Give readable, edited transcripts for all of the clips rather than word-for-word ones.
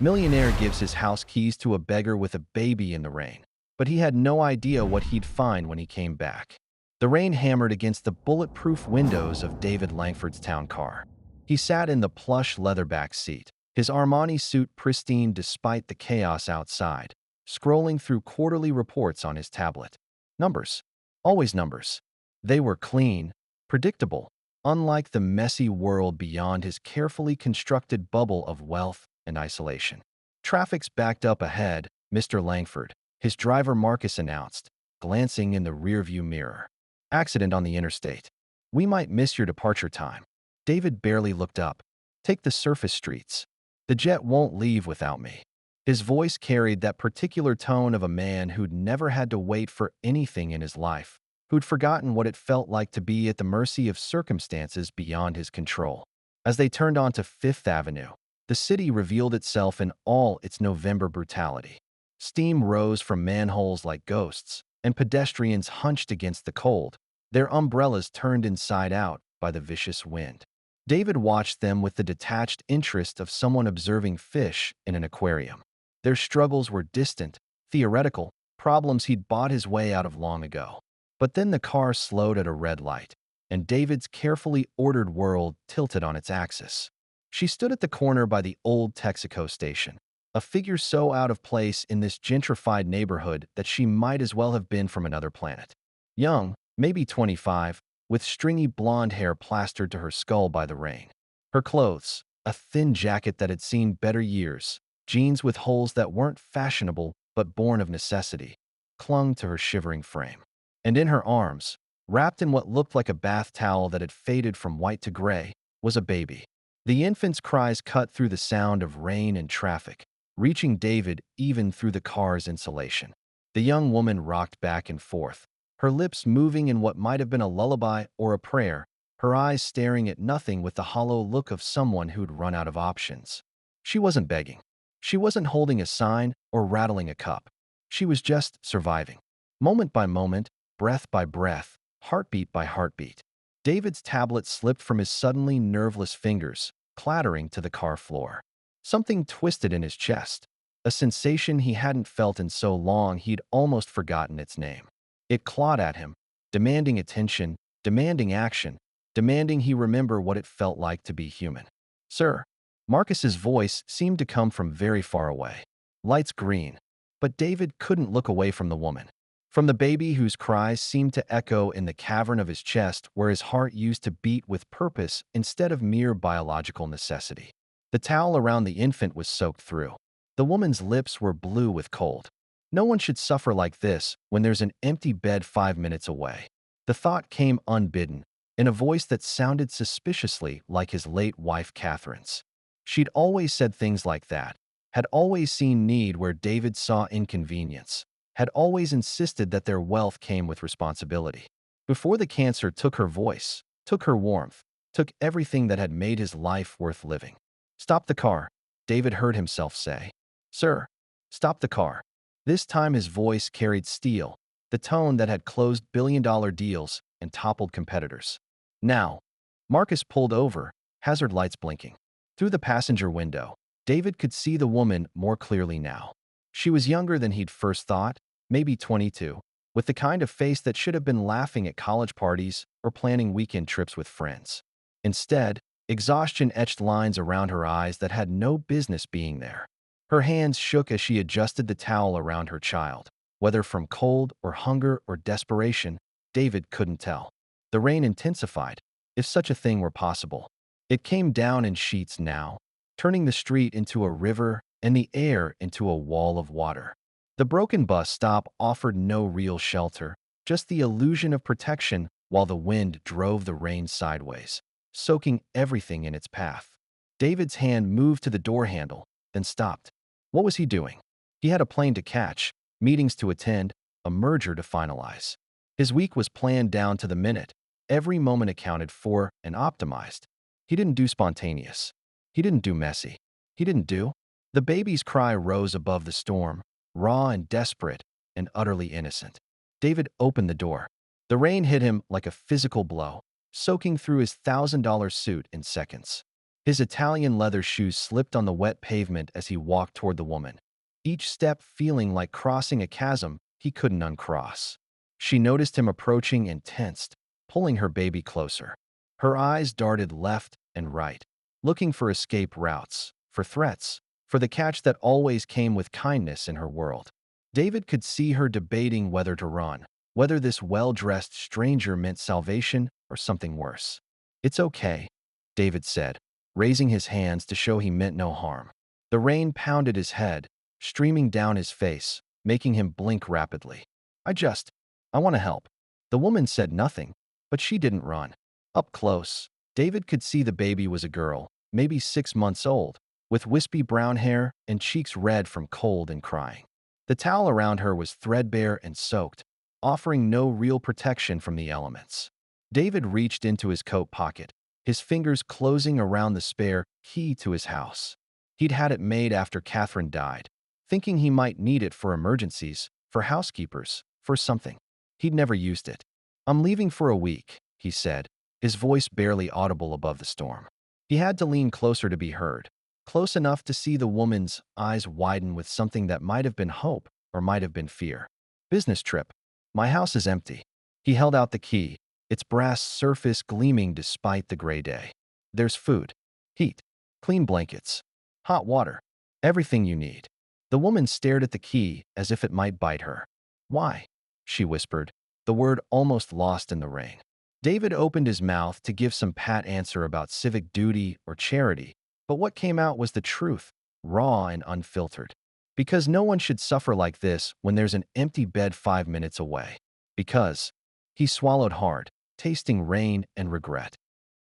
Millionaire gives his house keys to a beggar with a baby in the rain, but he had no idea what he'd find when he came back. The rain hammered against the bulletproof windows of David Langford's town car. He sat in the plush leatherback seat, his Armani suit pristine despite the chaos outside, scrolling through quarterly reports on his tablet. Numbers. Always numbers. They were clean, predictable, unlike the messy world beyond his carefully constructed bubble of wealth and isolation. Traffic's backed up ahead, Mr. Langford, his driver Marcus announced, glancing in the rearview mirror. Accident on the interstate. We might miss your departure time. David barely looked up. Take the surface streets. The jet won't leave without me. His voice carried that particular tone of a man who'd never had to wait for anything in his life, who'd forgotten what it felt like to be at the mercy of circumstances beyond his control. As they turned onto Fifth Avenue, the city revealed itself in all its November brutality. Steam rose from manholes like ghosts, and pedestrians hunched against the cold, their umbrellas turned inside out by the vicious wind. David watched them with the detached interest of someone observing fish in an aquarium. Their struggles were distant, theoretical, problems he'd bought his way out of long ago. But then the car slowed at a red light, and David's carefully ordered world tilted on its axis. She stood at the corner by the old Texaco station, a figure so out of place in this gentrified neighborhood that she might as well have been from another planet. Young, maybe 25, with stringy blonde hair plastered to her skull by the rain. Her clothes, a thin jacket that had seen better years, jeans with holes that weren't fashionable but born of necessity, clung to her shivering frame. And in her arms, wrapped in what looked like a bath towel that had faded from white to gray, was a baby. The infant's cries cut through the sound of rain and traffic, reaching David even through the car's insulation. The young woman rocked back and forth, her lips moving in what might have been a lullaby or a prayer, her eyes staring at nothing with the hollow look of someone who'd run out of options. She wasn't begging. She wasn't holding a sign or rattling a cup. She was just surviving. Moment by moment, breath by breath, heartbeat by heartbeat. David's tablet slipped from his suddenly nerveless fingers, clattering to the car floor. Something twisted in his chest, a sensation he hadn't felt in so long he'd almost forgotten its name. It clawed at him, demanding attention, demanding action, demanding he remember what it felt like to be human. Sir. Marcus's voice seemed to come from very far away. Lights green. But David couldn't look away from the woman. From the baby whose cries seemed to echo in the cavern of his chest where his heart used to beat with purpose instead of mere biological necessity. The towel around the infant was soaked through. The woman's lips were blue with cold. No one should suffer like this when there's an empty bed 5 minutes away. The thought came unbidden, in a voice that sounded suspiciously like his late wife Catherine's. She'd always said things like that, had always seen need where David saw inconvenience, had always insisted that their wealth came with responsibility. Before the cancer took her voice, took her warmth, took everything that had made his life worth living. Stop the car, David heard himself say. Sir, stop the car. This time his voice carried steel, the tone that had closed billion-dollar deals and toppled competitors. Now, Marcus pulled over, hazard lights blinking. Through the passenger window, David could see the woman more clearly now. She was younger than he'd first thought, maybe 22, with the kind of face that should have been laughing at college parties or planning weekend trips with friends. Instead, exhaustion etched lines around her eyes that had no business being there. Her hands shook as she adjusted the towel around her child. Whether from cold or hunger or desperation, David couldn't tell. The rain intensified, if such a thing were possible. It came down in sheets now, turning the street into a river and the air into a wall of water. The broken bus stop offered no real shelter, just the illusion of protection while the wind drove the rain sideways, soaking everything in its path. David's hand moved to the door handle, then stopped. What was he doing? He had a plane to catch, meetings to attend, a merger to finalize. His week was planned down to the minute, every moment accounted for and optimized. He didn't do spontaneous. He didn't do messy. He didn't do. The baby's cry rose above the storm, raw and desperate and utterly innocent. David opened the door. The rain hit him like a physical blow, soaking through his $1,000 suit in seconds. His Italian leather shoes slipped on the wet pavement as he walked toward the woman, each step feeling like crossing a chasm he couldn't uncross. She noticed him approaching and tensed, pulling her baby closer. Her eyes darted left and right, looking for escape routes, for threats, for the catch that always came with kindness in her world. David could see her debating whether to run, whether this well-dressed stranger meant salvation or something worse. "It's okay," David said, raising his hands to show he meant no harm. The rain pounded his head, streaming down his face, making him blink rapidly. I want to help." The woman said nothing, but she didn't run. Up close, David could see the baby was a girl, maybe 6 months old, with wispy brown hair and cheeks red from cold and crying. The towel around her was threadbare and soaked, offering no real protection from the elements. David reached into his coat pocket, his fingers closing around the spare key to his house. He'd had it made after Catherine died, thinking he might need it for emergencies, for housekeepers, for something. He'd never used it. "I'm leaving for a week," he said, his voice barely audible above the storm. He had to lean closer to be heard, close enough to see the woman's eyes widen with something that might have been hope or might have been fear. "Business trip. My house is empty." He held out the key, its brass surface gleaming despite the gray day. "There's food, heat, clean blankets, hot water, everything you need." The woman stared at the key as if it might bite her. "Why?" she whispered, the word almost lost in the rain. David opened his mouth to give some pat answer about civic duty or charity, but what came out was the truth, raw and unfiltered. Because no one should suffer like this when there's an empty bed 5 minutes away. Because he swallowed hard, tasting rain and regret.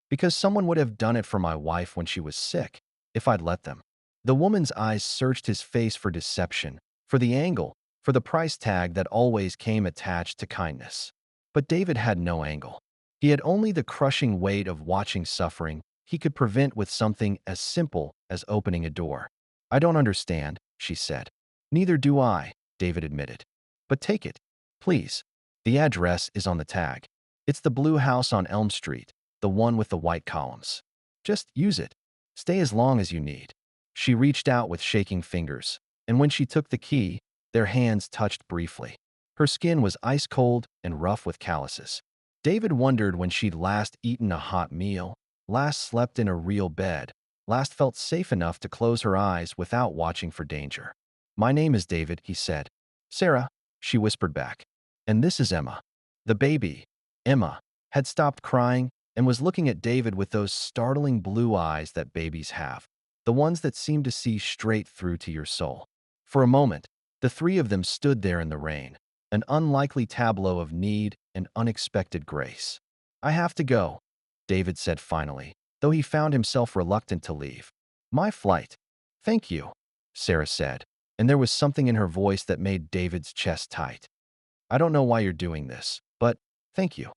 Because someone would have done it for my wife when she was sick, if I'd let them. The woman's eyes searched his face for deception, for the angle, for the price tag that always came attached to kindness. But David had no angle. He had only the crushing weight of watching suffering he could prevent with something as simple as opening a door. "I don't understand," she said. "Neither do I," David admitted. "But take it, please. The address is on the tag. It's the blue house on Elm Street, the one with the white columns. Just use it. Stay as long as you need." She reached out with shaking fingers, and when she took the key, their hands touched briefly. Her skin was ice cold and rough with calluses. David wondered when she'd last eaten a hot meal, last slept in a real bed, last felt safe enough to close her eyes without watching for danger. "My name is David," he said. "Sarah," she whispered back. "And this is Emma." The baby, Emma, had stopped crying and was looking at David with those startling blue eyes that babies have, the ones that seem to see straight through to your soul. For a moment, the three of them stood there in the rain, an unlikely tableau of need and unexpected grace. "I have to go," David said finally, though he found himself reluctant to leave. "My flight." "Thank you," Sarah said, and there was something in her voice that made David's chest tight. "I don't know why you're doing this, but thank you."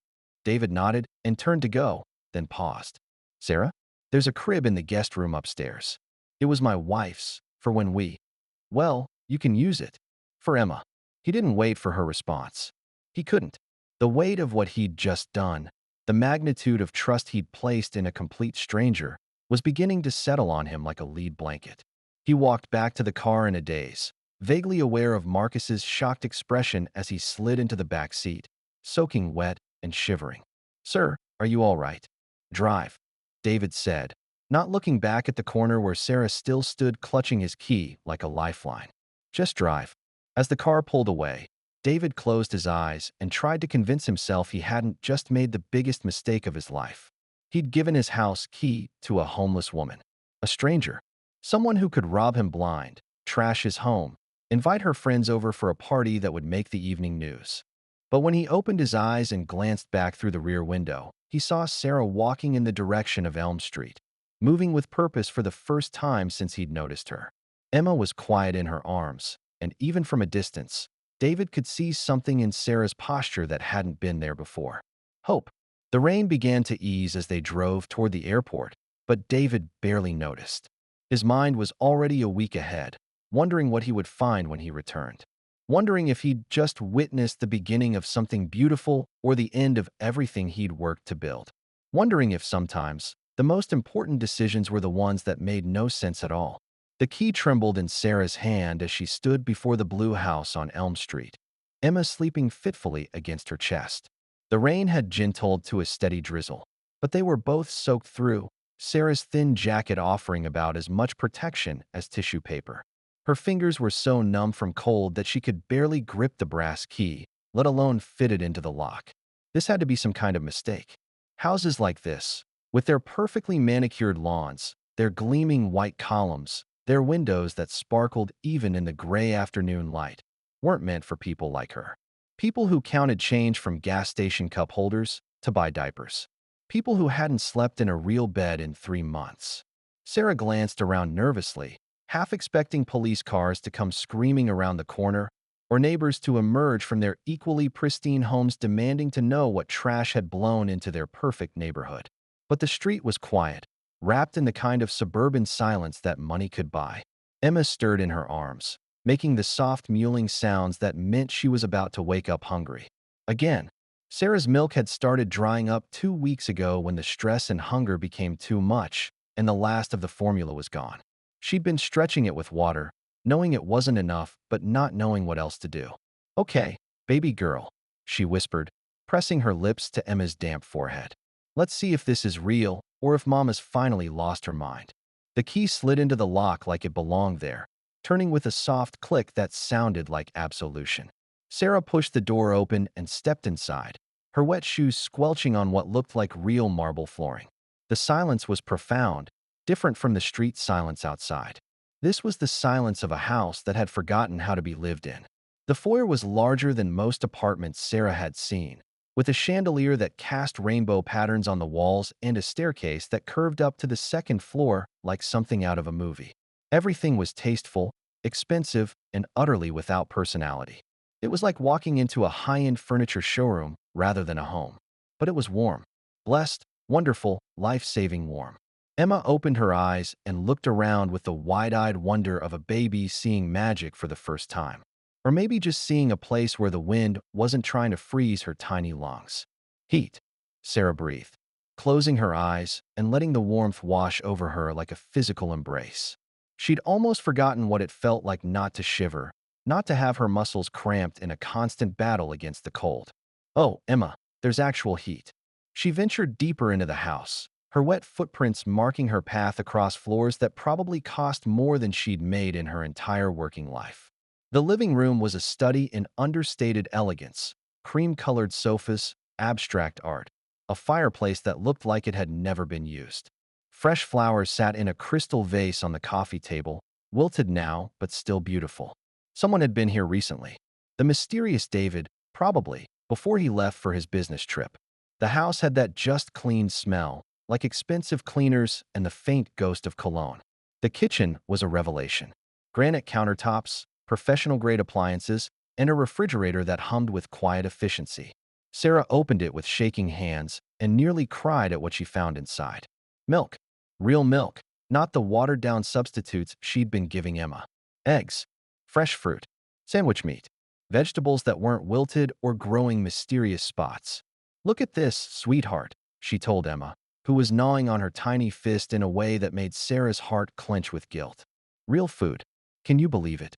David nodded and turned to go, then paused. "Sarah, there's a crib in the guest room upstairs. It was my wife's, for when well, you can use it." For Emma. He didn't wait for her response. He couldn't. The weight of what he'd just done, the magnitude of trust he'd placed in a complete stranger, was beginning to settle on him like a lead blanket. He walked back to the car in a daze, vaguely aware of Marcus's shocked expression as he slid into the back seat, soaking wet and shivering. "Sir, are you all right?" "Drive," David said, not looking back at the corner where Sarah still stood clutching his key like a lifeline. "Just drive." As the car pulled away, David closed his eyes and tried to convince himself he hadn't just made the biggest mistake of his life. He'd given his house key to a homeless woman, a stranger, someone who could rob him blind, trash his home, invite her friends over for a party that would make the evening news. But when he opened his eyes and glanced back through the rear window, he saw Sarah walking in the direction of Elm Street, moving with purpose for the first time since he'd noticed her. Emma was quiet in her arms, and even from a distance, David could see something in Sarah's posture that hadn't been there before. Hope. The rain began to ease as they drove toward the airport, but David barely noticed. His mind was already a week ahead, wondering what he would find when he returned. Wondering if he'd just witnessed the beginning of something beautiful or the end of everything he'd worked to build. Wondering if sometimes, The most important decisions were the ones that made no sense at all. The key trembled in Sarah's hand as she stood before the blue house on Elm Street, Emma sleeping fitfully against her chest. The rain had gentled to a steady drizzle, but they were both soaked through, Sarah's thin jacket offering about as much protection as tissue paper. Her fingers were so numb from cold that she could barely grip the brass key, let alone fit it into the lock. This had to be some kind of mistake. Houses like this, with their perfectly manicured lawns, their gleaming white columns, their windows that sparkled even in the gray afternoon light, weren't meant for people like her. People who counted change from gas station cup holders to buy diapers. People who hadn't slept in a real bed in 3 months. Sarah glanced around nervously, half expecting police cars to come screaming around the corner or neighbors to emerge from their equally pristine homes demanding to know what trash had blown into their perfect neighborhood. But the street was quiet, wrapped in the kind of suburban silence that money could buy. Emma stirred in her arms, making the soft mewling sounds that meant she was about to wake up hungry. Again, Sarah's milk had started drying up 2 weeks ago when the stress and hunger became too much, and the last of the formula was gone. She'd been stretching it with water, knowing it wasn't enough, but not knowing what else to do. "Okay, baby girl," she whispered, pressing her lips to Emma's damp forehead. "Let's see if this is real, or if Mama's finally lost her mind." The key slid into the lock like it belonged there, turning with a soft click that sounded like absolution. Sarah pushed the door open and stepped inside, her wet shoes squelching on what looked like real marble flooring. The silence was profound, different from the street silence outside. This was the silence of a house that had forgotten how to be lived in. The foyer was larger than most apartments Sarah had seen, with a chandelier that cast rainbow patterns on the walls and a staircase that curved up to the second floor like something out of a movie. Everything was tasteful, expensive, and utterly without personality. It was like walking into a high-end furniture showroom rather than a home. But it was warm, blessed, wonderful, life-saving warm. Emma opened her eyes and looked around with the wide-eyed wonder of a baby seeing magic for the first time. Or maybe just seeing a place where the wind wasn't trying to freeze her tiny lungs. "Heat," Sarah breathed, closing her eyes and letting the warmth wash over her like a physical embrace. She'd almost forgotten what it felt like not to shiver, not to have her muscles cramped in a constant battle against the cold. "Oh, Emma, there's actual heat." She ventured deeper into the house, her wet footprints marking her path across floors that probably cost more than she'd made in her entire working life. The living room was a study in understated elegance, cream-colored sofas, abstract art, a fireplace that looked like it had never been used. Fresh flowers sat in a crystal vase on the coffee table, wilted now but still beautiful. Someone had been here recently. The mysterious David, probably, before he left for his business trip. The house had that just clean smell, like expensive cleaners and the faint ghost of cologne. The kitchen was a revelation. Granite countertops, professional-grade appliances, and a refrigerator that hummed with quiet efficiency. Sarah opened it with shaking hands and nearly cried at what she found inside. Milk. Real milk, not the watered-down substitutes she'd been giving Emma. Eggs. Fresh fruit. Sandwich meat. Vegetables that weren't wilted or growing mysterious spots. "Look at this, sweetheart," she told Emma, who was gnawing on her tiny fist in a way that made Sarah's heart clench with guilt. "Real food. Can you believe it?"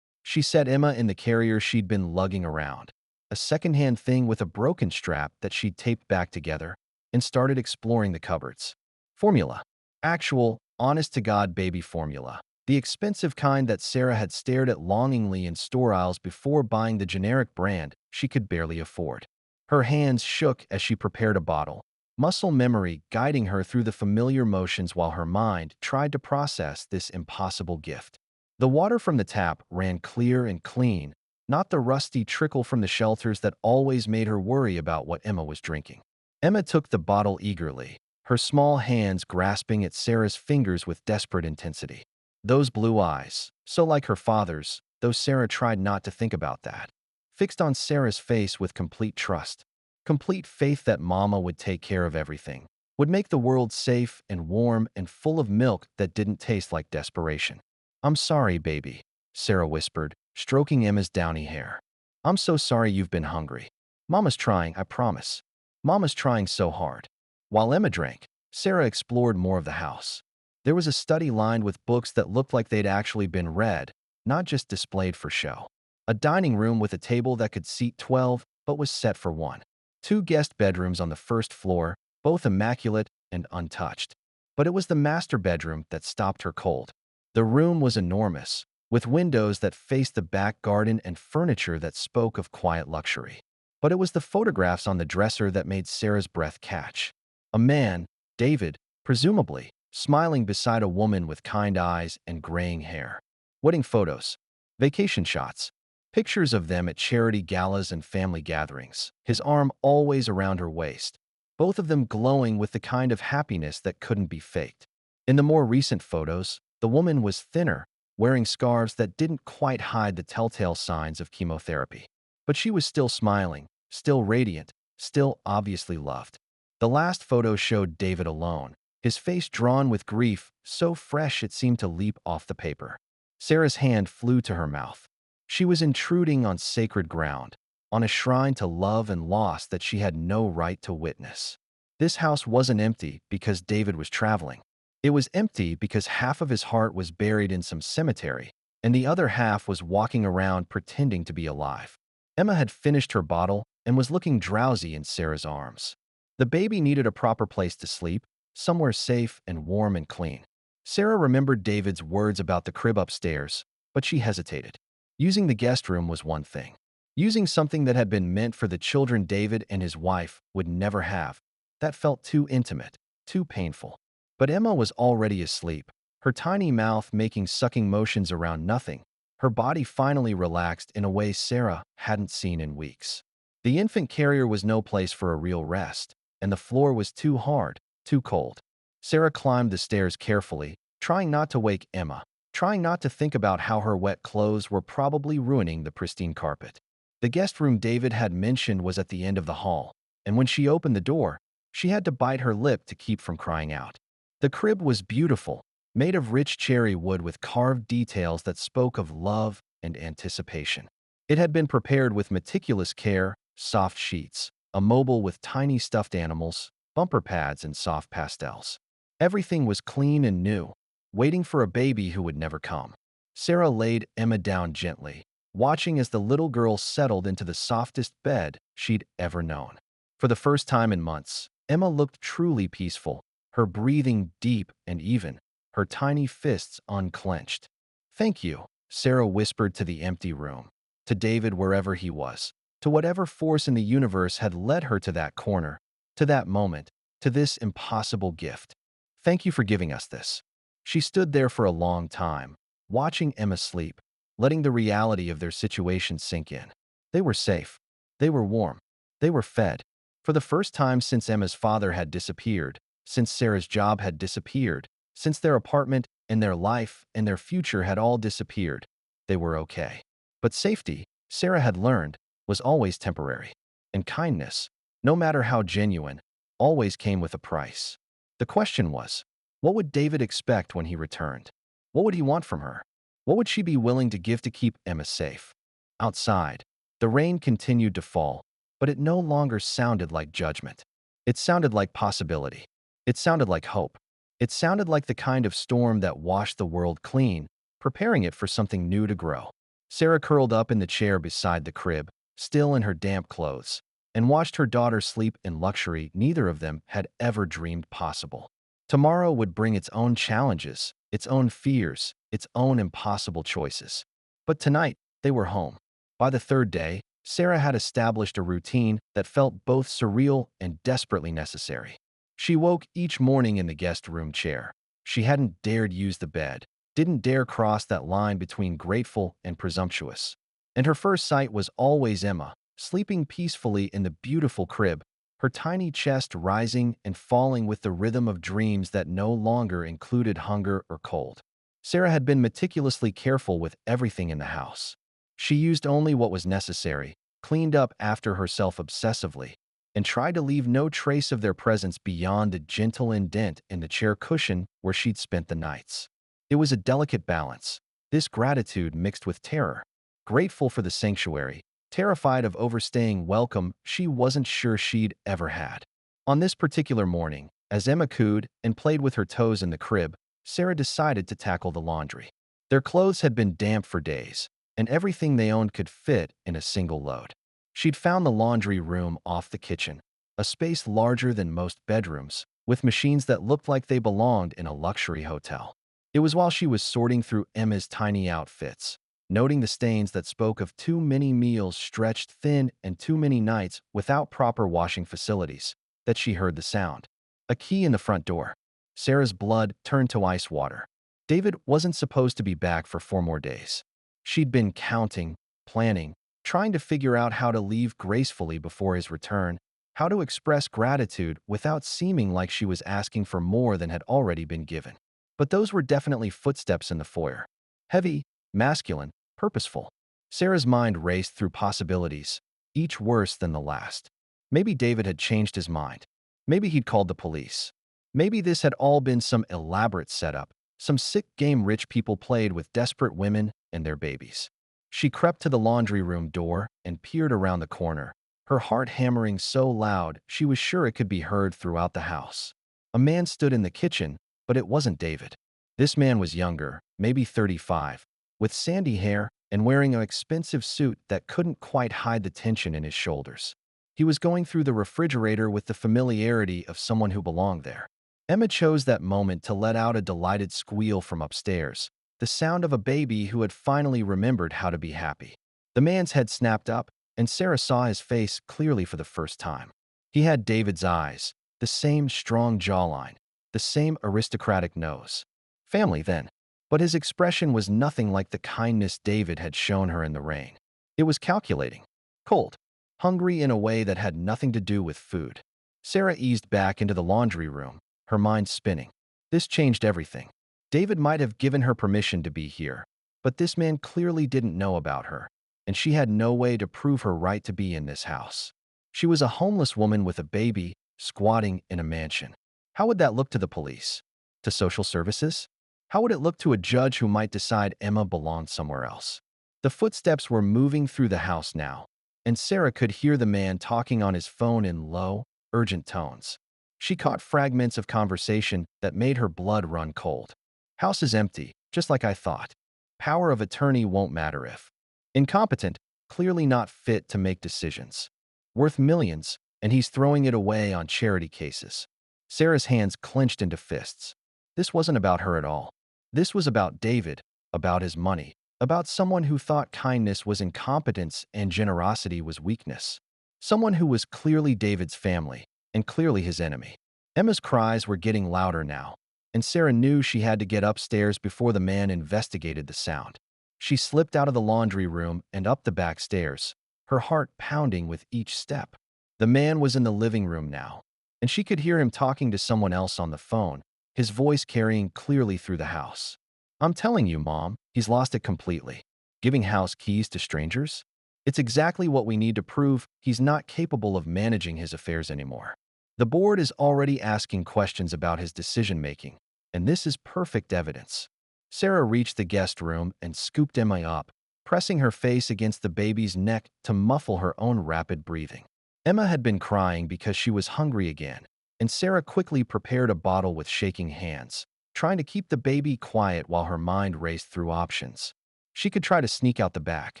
She set Emma in the carrier she'd been lugging around, a second-hand thing with a broken strap that she'd taped back together, and started exploring the cupboards. Formula. Actual, honest-to-God baby formula. The expensive kind that Sarah had stared at longingly in store aisles before buying the generic brand she could barely afford. Her hands shook as she prepared a bottle, muscle memory guiding her through the familiar motions while her mind tried to process this impossible gift. The water from the tap ran clear and clean, not the rusty trickle from the shelters that always made her worry about what Emma was drinking. Emma took the bottle eagerly, her small hands grasping at Sarah's fingers with desperate intensity. Those blue eyes, so like her father's, though Sarah tried not to think about that, fixed on Sarah's face with complete trust, complete faith that Mama would take care of everything, would make the world safe and warm and full of milk that didn't taste like desperation. "I'm sorry, baby," Sarah whispered, stroking Emma's downy hair. "I'm so sorry you've been hungry. Mama's trying, I promise. Mama's trying so hard." While Emma drank, Sarah explored more of the house. There was a study lined with books that looked like they'd actually been read, not just displayed for show. A dining room with a table that could seat 12 but was set for one. Two guest bedrooms on the first floor, both immaculate and untouched. But it was the master bedroom that stopped her cold. The room was enormous, with windows that faced the back garden and furniture that spoke of quiet luxury. But it was the photographs on the dresser that made Sarah's breath catch. A man, David, presumably, smiling beside a woman with kind eyes and graying hair. Wedding photos, vacation shots, pictures of them at charity galas and family gatherings, his arm always around her waist, both of them glowing with the kind of happiness that couldn't be faked. In the more recent photos, the woman was thinner, wearing scarves that didn't quite hide the telltale signs of chemotherapy. But she was still smiling, still radiant, still obviously loved. The last photo showed David alone, his face drawn with grief, so fresh it seemed to leap off the paper. Sarah's hand flew to her mouth. She was intruding on sacred ground, on a shrine to love and loss that she had no right to witness. This house wasn't empty because David was traveling. It was empty because half of his heart was buried in some cemetery, and the other half was walking around pretending to be alive. Emma had finished her bottle and was looking drowsy in Sarah's arms. The baby needed a proper place to sleep, somewhere safe and warm and clean. Sarah remembered David's words about the crib upstairs, but she hesitated. Using the guest room was one thing. Using something that had been meant for the children David and his wife would never have. That felt too intimate, too painful. But Emma was already asleep, her tiny mouth making sucking motions around nothing. Her body finally relaxed in a way Sarah hadn't seen in weeks. The infant carrier was no place for a real rest, and the floor was too hard, too cold. Sarah climbed the stairs carefully, trying not to wake Emma, trying not to think about how her wet clothes were probably ruining the pristine carpet. The guest room David had mentioned was at the end of the hall, and when she opened the door, she had to bite her lip to keep from crying out. The crib was beautiful, made of rich cherry wood with carved details that spoke of love and anticipation. It had been prepared with meticulous care, soft sheets, a mobile with tiny stuffed animals, bumper pads, and soft pastels. Everything was clean and new, waiting for a baby who would never come. Sarah laid Emma down gently, watching as the little girl settled into the softest bed she'd ever known. For the first time in months, Emma looked truly peaceful, her breathing deep and even, her tiny fists unclenched. "Thank you," Sarah whispered to the empty room, to David wherever he was, to whatever force in the universe had led her to that corner, to that moment, to this impossible gift. "Thank you for giving us this." She stood there for a long time, watching Emma sleep, letting the reality of their situation sink in. They were safe. They were warm. They were fed. For the first time since Emma's father had disappeared, since Sarah's job had disappeared, since their apartment and their life and their future had all disappeared, they were okay. But safety, Sarah had learned, was always temporary. And kindness, no matter how genuine, always came with a price. The question was, what would David expect when he returned? What would he want from her? What would she be willing to give to keep Emma safe? Outside, the rain continued to fall, but it no longer sounded like judgment. It sounded like possibility. It sounded like hope. It sounded like the kind of storm that washed the world clean, preparing it for something new to grow. Sarah curled up in the chair beside the crib, still in her damp clothes, and watched her daughter sleep in luxury neither of them had ever dreamed possible. Tomorrow would bring its own challenges, its own fears, its own impossible choices. But tonight, they were home. By the third day, Sarah had established a routine that felt both surreal and desperately necessary. She woke each morning in the guest room chair. She hadn't dared use the bed, didn't dare cross that line between grateful and presumptuous. And her first sight was always Emma, sleeping peacefully in the beautiful crib, her tiny chest rising and falling with the rhythm of dreams that no longer included hunger or cold. Sarah had been meticulously careful with everything in the house. She used only what was necessary, cleaned up after herself obsessively, and tried to leave no trace of their presence beyond the gentle indent in the chair cushion where she'd spent the nights. It was a delicate balance, this gratitude mixed with terror. Grateful for the sanctuary, terrified of overstaying welcome she wasn't sure she'd ever had. On this particular morning, As Emma cooed and played with her toes in the crib, Sarah decided to tackle the laundry. Their clothes had been damp for days, and everything they owned could fit in a single load. She'd found the laundry room off the kitchen, a space larger than most bedrooms, with machines that looked like they belonged in a luxury hotel. It was while she was sorting through Emma's tiny outfits, noting the stains that spoke of too many meals stretched thin and too many nights without proper washing facilities, that she heard the sound. A key in the front door. Sarah's blood turned to ice water. David wasn't supposed to be back for 4 more days. She'd been counting, planning, trying to figure out how to leave gracefully before his return, how to express gratitude without seeming like she was asking for more than had already been given. But those were definitely footsteps in the foyer. Heavy, masculine, purposeful. Sarah's mind raced through possibilities, each worse than the last. Maybe David had changed his mind. Maybe he'd called the police. Maybe this had all been some elaborate setup, some sick game rich people played with desperate women and their babies. She crept to the laundry room door and peered around the corner, her heart hammering so loud she was sure it could be heard throughout the house. A man stood in the kitchen, but it wasn't David. This man was younger, maybe 35, with sandy hair and wearing an expensive suit that couldn't quite hide the tension in his shoulders. He was going through the refrigerator with the familiarity of someone who belonged there. Emma chose that moment to let out a delighted squeal from upstairs, the sound of a baby who had finally remembered how to be happy. The man's head snapped up, and Sarah saw his face clearly for the first time. He had David's eyes, the same strong jawline, the same aristocratic nose. Family, then. But his expression was nothing like the kindness David had shown her in the rain. It was calculating, cold, hungry in a way that had nothing to do with food. Sarah eased back into the laundry room, her mind spinning. This changed everything. David might have given her permission to be here, but this man clearly didn't know about her, and she had no way to prove her right to be in this house. She was a homeless woman with a baby, squatting in a mansion. How would that look to the police? To social services? How would it look to a judge who might decide Emma belonged somewhere else? The footsteps were moving through the house now, and Sarah could hear the man talking on his phone in low, urgent tones. She caught fragments of conversation that made her blood run cold. House is empty, just like I thought. Power of attorney won't matter if. Incompetent, clearly not fit to make decisions. Worth millions, and he's throwing it away on charity cases. Sarah's hands clenched into fists. This wasn't about her at all. This was about David, about his money, about someone who thought kindness was incompetence and generosity was weakness. Someone who was clearly David's family, and clearly his enemy. Emma's cries were getting louder now, and Sarah knew she had to get upstairs before the man investigated the sound. She slipped out of the laundry room and up the back stairs, her heart pounding with each step. The man was in the living room now, and she could hear him talking to someone else on the phone, his voice carrying clearly through the house. "I'm telling you, Mom, he's lost it completely. Giving house keys to strangers? It's exactly what we need to prove he's not capable of managing his affairs anymore. The board is already asking questions about his decision-making, and this is perfect evidence." Sarah reached the guest room and scooped Emma up, pressing her face against the baby's neck to muffle her own rapid breathing. Emma had been crying because she was hungry again, and Sarah quickly prepared a bottle with shaking hands, trying to keep the baby quiet while her mind raced through options. She could try to sneak out the back,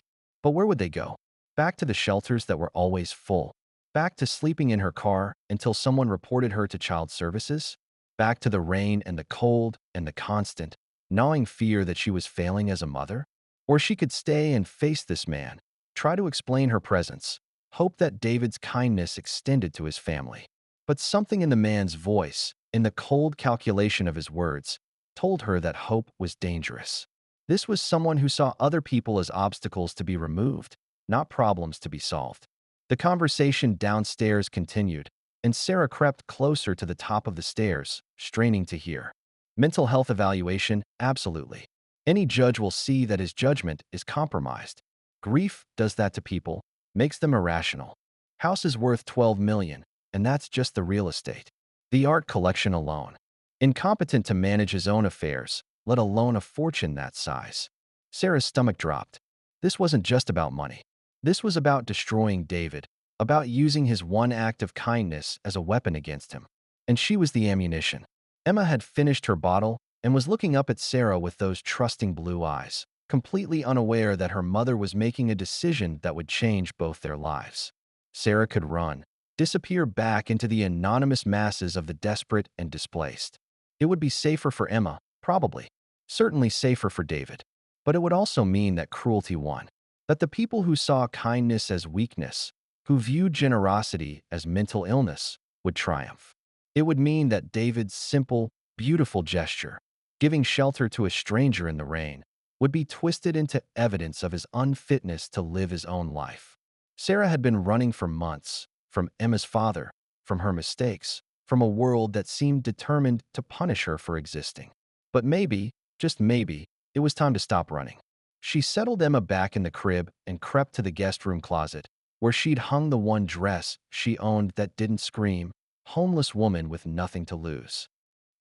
but where would they go? Back to the shelters that were always full? Back to sleeping in her car until someone reported her to child services? Back to the rain and the cold and the constant, gnawing fear that she was failing as a mother? Or she could stay and face this man, try to explain her presence, hope that David's kindness extended to his family. But something in the man's voice, in the cold calculation of his words, told her that hope was dangerous. This was someone who saw other people as obstacles to be removed, not problems to be solved. The conversation downstairs continued, and Sarah crept closer to the top of the stairs, straining to hear. Mental health evaluation, absolutely. Any judge will see that his judgment is compromised. Grief does that to people, makes them irrational. House is worth $12 million, and that's just the real estate. The art collection alone. Incompetent to manage his own affairs, let alone a fortune that size. Sarah's stomach dropped. This wasn't just about money. This was about destroying David, about using his one act of kindness as a weapon against him. And she was the ammunition. Emma had finished her bottle and was looking up at Sarah with those trusting blue eyes, completely unaware that her mother was making a decision that would change both their lives. Sarah could run, disappear back into the anonymous masses of the desperate and displaced. It would be safer for Emma, probably. Certainly safer for David. But it would also mean that cruelty won. That the people who saw kindness as weakness, who viewed generosity as mental illness, would triumph. It would mean that David's simple, beautiful gesture, giving shelter to a stranger in the rain, would be twisted into evidence of his unfitness to live his own life. Sarah had been running for months, from Emma's father, from her mistakes, from a world that seemed determined to punish her for existing. But maybe, just maybe, it was time to stop running. She settled Emma back in the crib and crept to the guest room closet, where she'd hung the one dress she owned that didn't scream, homeless woman with nothing to lose.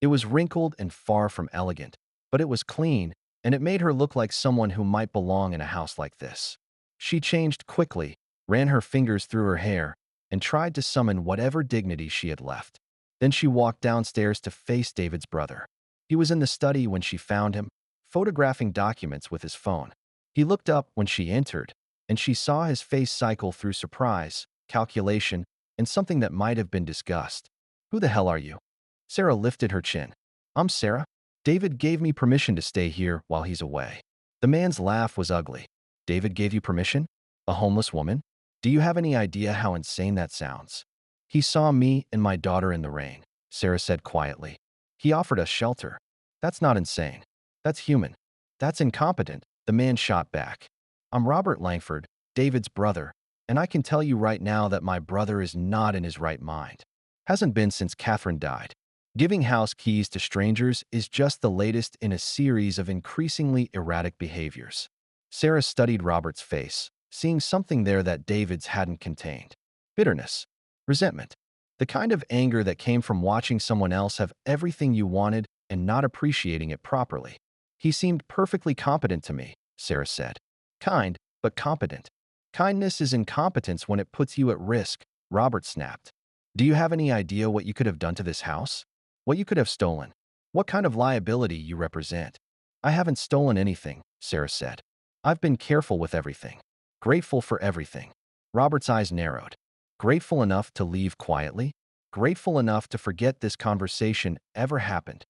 It was wrinkled and far from elegant, but it was clean, and it made her look like someone who might belong in a house like this. She changed quickly, ran her fingers through her hair, and tried to summon whatever dignity she had left. Then she walked downstairs to face David's brother. He was in the study when she found him, photographing documents with his phone. He looked up when she entered, and she saw his face cycle through surprise, calculation, and something that might have been disgust. "Who the hell are you?" Sarah lifted her chin. "I'm Sarah. David gave me permission to stay here while he's away." The man's laugh was ugly. "David gave you permission? A homeless woman? Do you have any idea how insane that sounds?" "He saw me and my daughter in the rain," Sarah said quietly. "He offered us shelter. That's not insane. That's human. That's incompetent," the man shot back. "I'm Robert Langford, David's brother, and I can tell you right now that my brother is not in his right mind. Hasn't been since Catherine died. Giving house keys to strangers is just the latest in a series of increasingly erratic behaviors." Sarah studied Robert's face, seeing something there that David's hadn't contained. Bitterness. Resentment. The kind of anger that came from watching someone else have everything you wanted and not appreciating it properly. "He seemed perfectly competent to me," Sarah said. "Kind, but competent." "Kindness is incompetence when it puts you at risk," Robert snapped. "Do you have any idea what you could have done to this house? What you could have stolen? What kind of liability you represent?" "I haven't stolen anything," Sarah said. "I've been careful with everything. Grateful for everything." Robert's eyes narrowed. Grateful enough to leave quietly? Grateful enough to forget this conversation ever happened?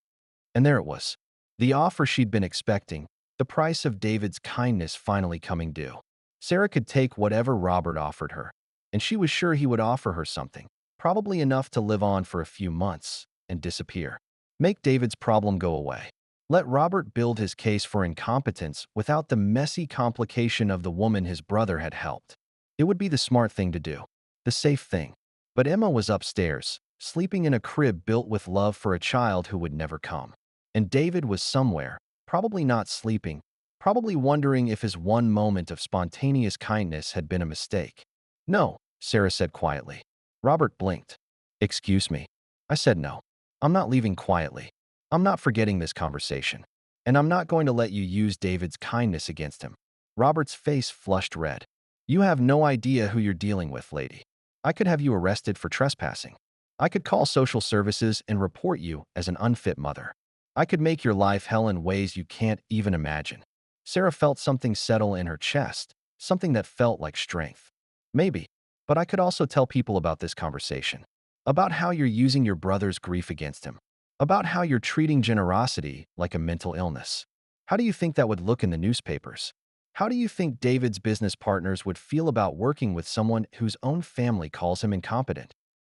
And there it was. The offer she'd been expecting, the price of David's kindness finally coming due. Sarah could take whatever Robert offered her, and she was sure he would offer her something, probably enough to live on for a few months and disappear. Make David's problem go away. Let Robert build his case for incompetence without the messy complication of the woman his brother had helped. It would be the smart thing to do, the safe thing. But Emma was upstairs, sleeping in a crib built with love for a child who would never come. And David was somewhere, probably not sleeping, probably wondering if his one moment of spontaneous kindness had been a mistake. "No," Sarah said quietly. Robert blinked. "Excuse me." I said no. "I'm not leaving quietly. I'm not forgetting this conversation. And I'm not going to let you use David's kindness against him." Robert's face flushed red. "You have no idea who you're dealing with, lady. I could have you arrested for trespassing. I could call social services and report you as an unfit mother. I could make your life hell in ways you can't even imagine." Sarah felt something settle in her chest, something that felt like strength. "Maybe, but I could also tell people about this conversation. About how you're using your brother's grief against him. About how you're treating generosity like a mental illness. How do you think that would look in the newspapers? How do you think David's business partners would feel about working with someone whose own family calls him incompetent?"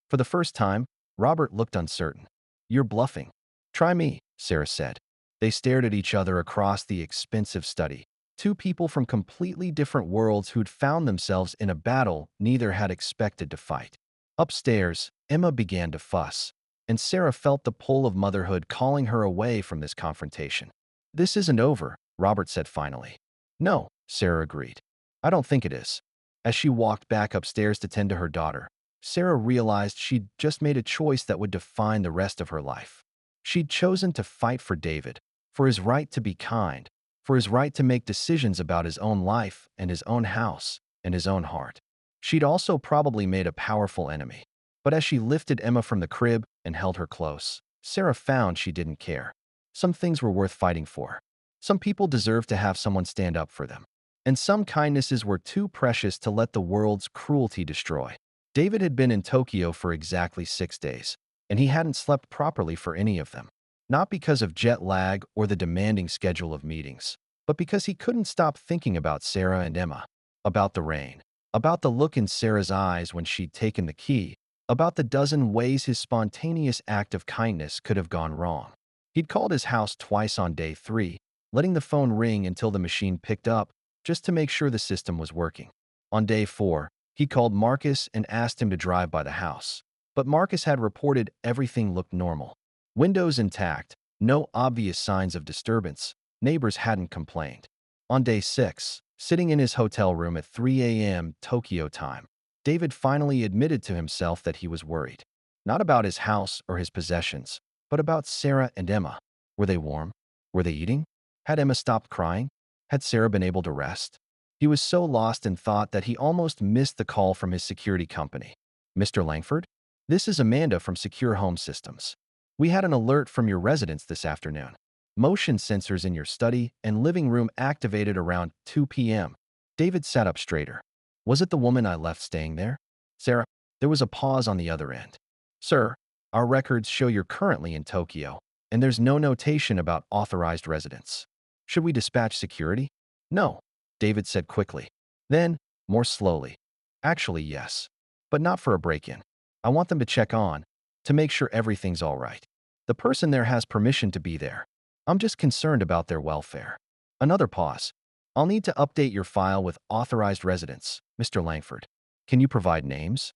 For the first time, Robert looked uncertain. "You're bluffing." "Try me," Sarah said. They stared at each other across the expensive study. Two people from completely different worlds who'd found themselves in a battle neither had expected to fight. Upstairs, Emma began to fuss, and Sarah felt the pull of motherhood calling her away from this confrontation. "This isn't over," Robert said finally. "No," Sarah agreed. "I don't think it is." As she walked back upstairs to tend to her daughter, Sarah realized she'd just made a choice that would define the rest of her life. She'd chosen to fight for David, for his right to be kind, for his right to make decisions about his own life and his own house and his own heart. She'd also probably made a powerful enemy. But as she lifted Emma from the crib and held her close, Sarah found she didn't care. Some things were worth fighting for. Some people deserved to have someone stand up for them. And some kindnesses were too precious to let the world's cruelty destroy. David had been in Tokyo for exactly 6 days, and he hadn't slept properly for any of them. Not because of jet lag or the demanding schedule of meetings, but because he couldn't stop thinking about Sarah and Emma, about the rain, about the look in Sarah's eyes when she'd taken the key, about the dozen ways his spontaneous act of kindness could have gone wrong. He'd called his house twice on day 3, letting the phone ring until the machine picked up, just to make sure the system was working. On day 4, he called Marcus and asked him to drive by the house. But Marcus had reported everything looked normal. Windows intact, no obvious signs of disturbance. Neighbors hadn't complained. On day 6, sitting in his hotel room at 3 a.m. Tokyo time, David finally admitted to himself that he was worried. Not about his house or his possessions, but about Sarah and Emma. Were they warm? Were they eating? Had Emma stopped crying? Had Sarah been able to rest? He was so lost in thought that he almost missed the call from his security company. Mr. Langford? This is Amanda from Secure Home Systems. We had an alert from your residence this afternoon. Motion sensors in your study and living room activated around 2 p.m. David sat up straighter. Was it the woman I left staying there? Sarah? There was a pause on the other end. Sir, our records show you're currently in Tokyo, and there's no notation about authorized residence. Should we dispatch security? No, David said quickly. Then, more slowly. Actually, yes. But not for a break-in. I want them to check on, to make sure everything's all right. The person there has permission to be there. I'm just concerned about their welfare. Another pause. I'll need to update your file with authorized residents, Mr. Langford. Can you provide names?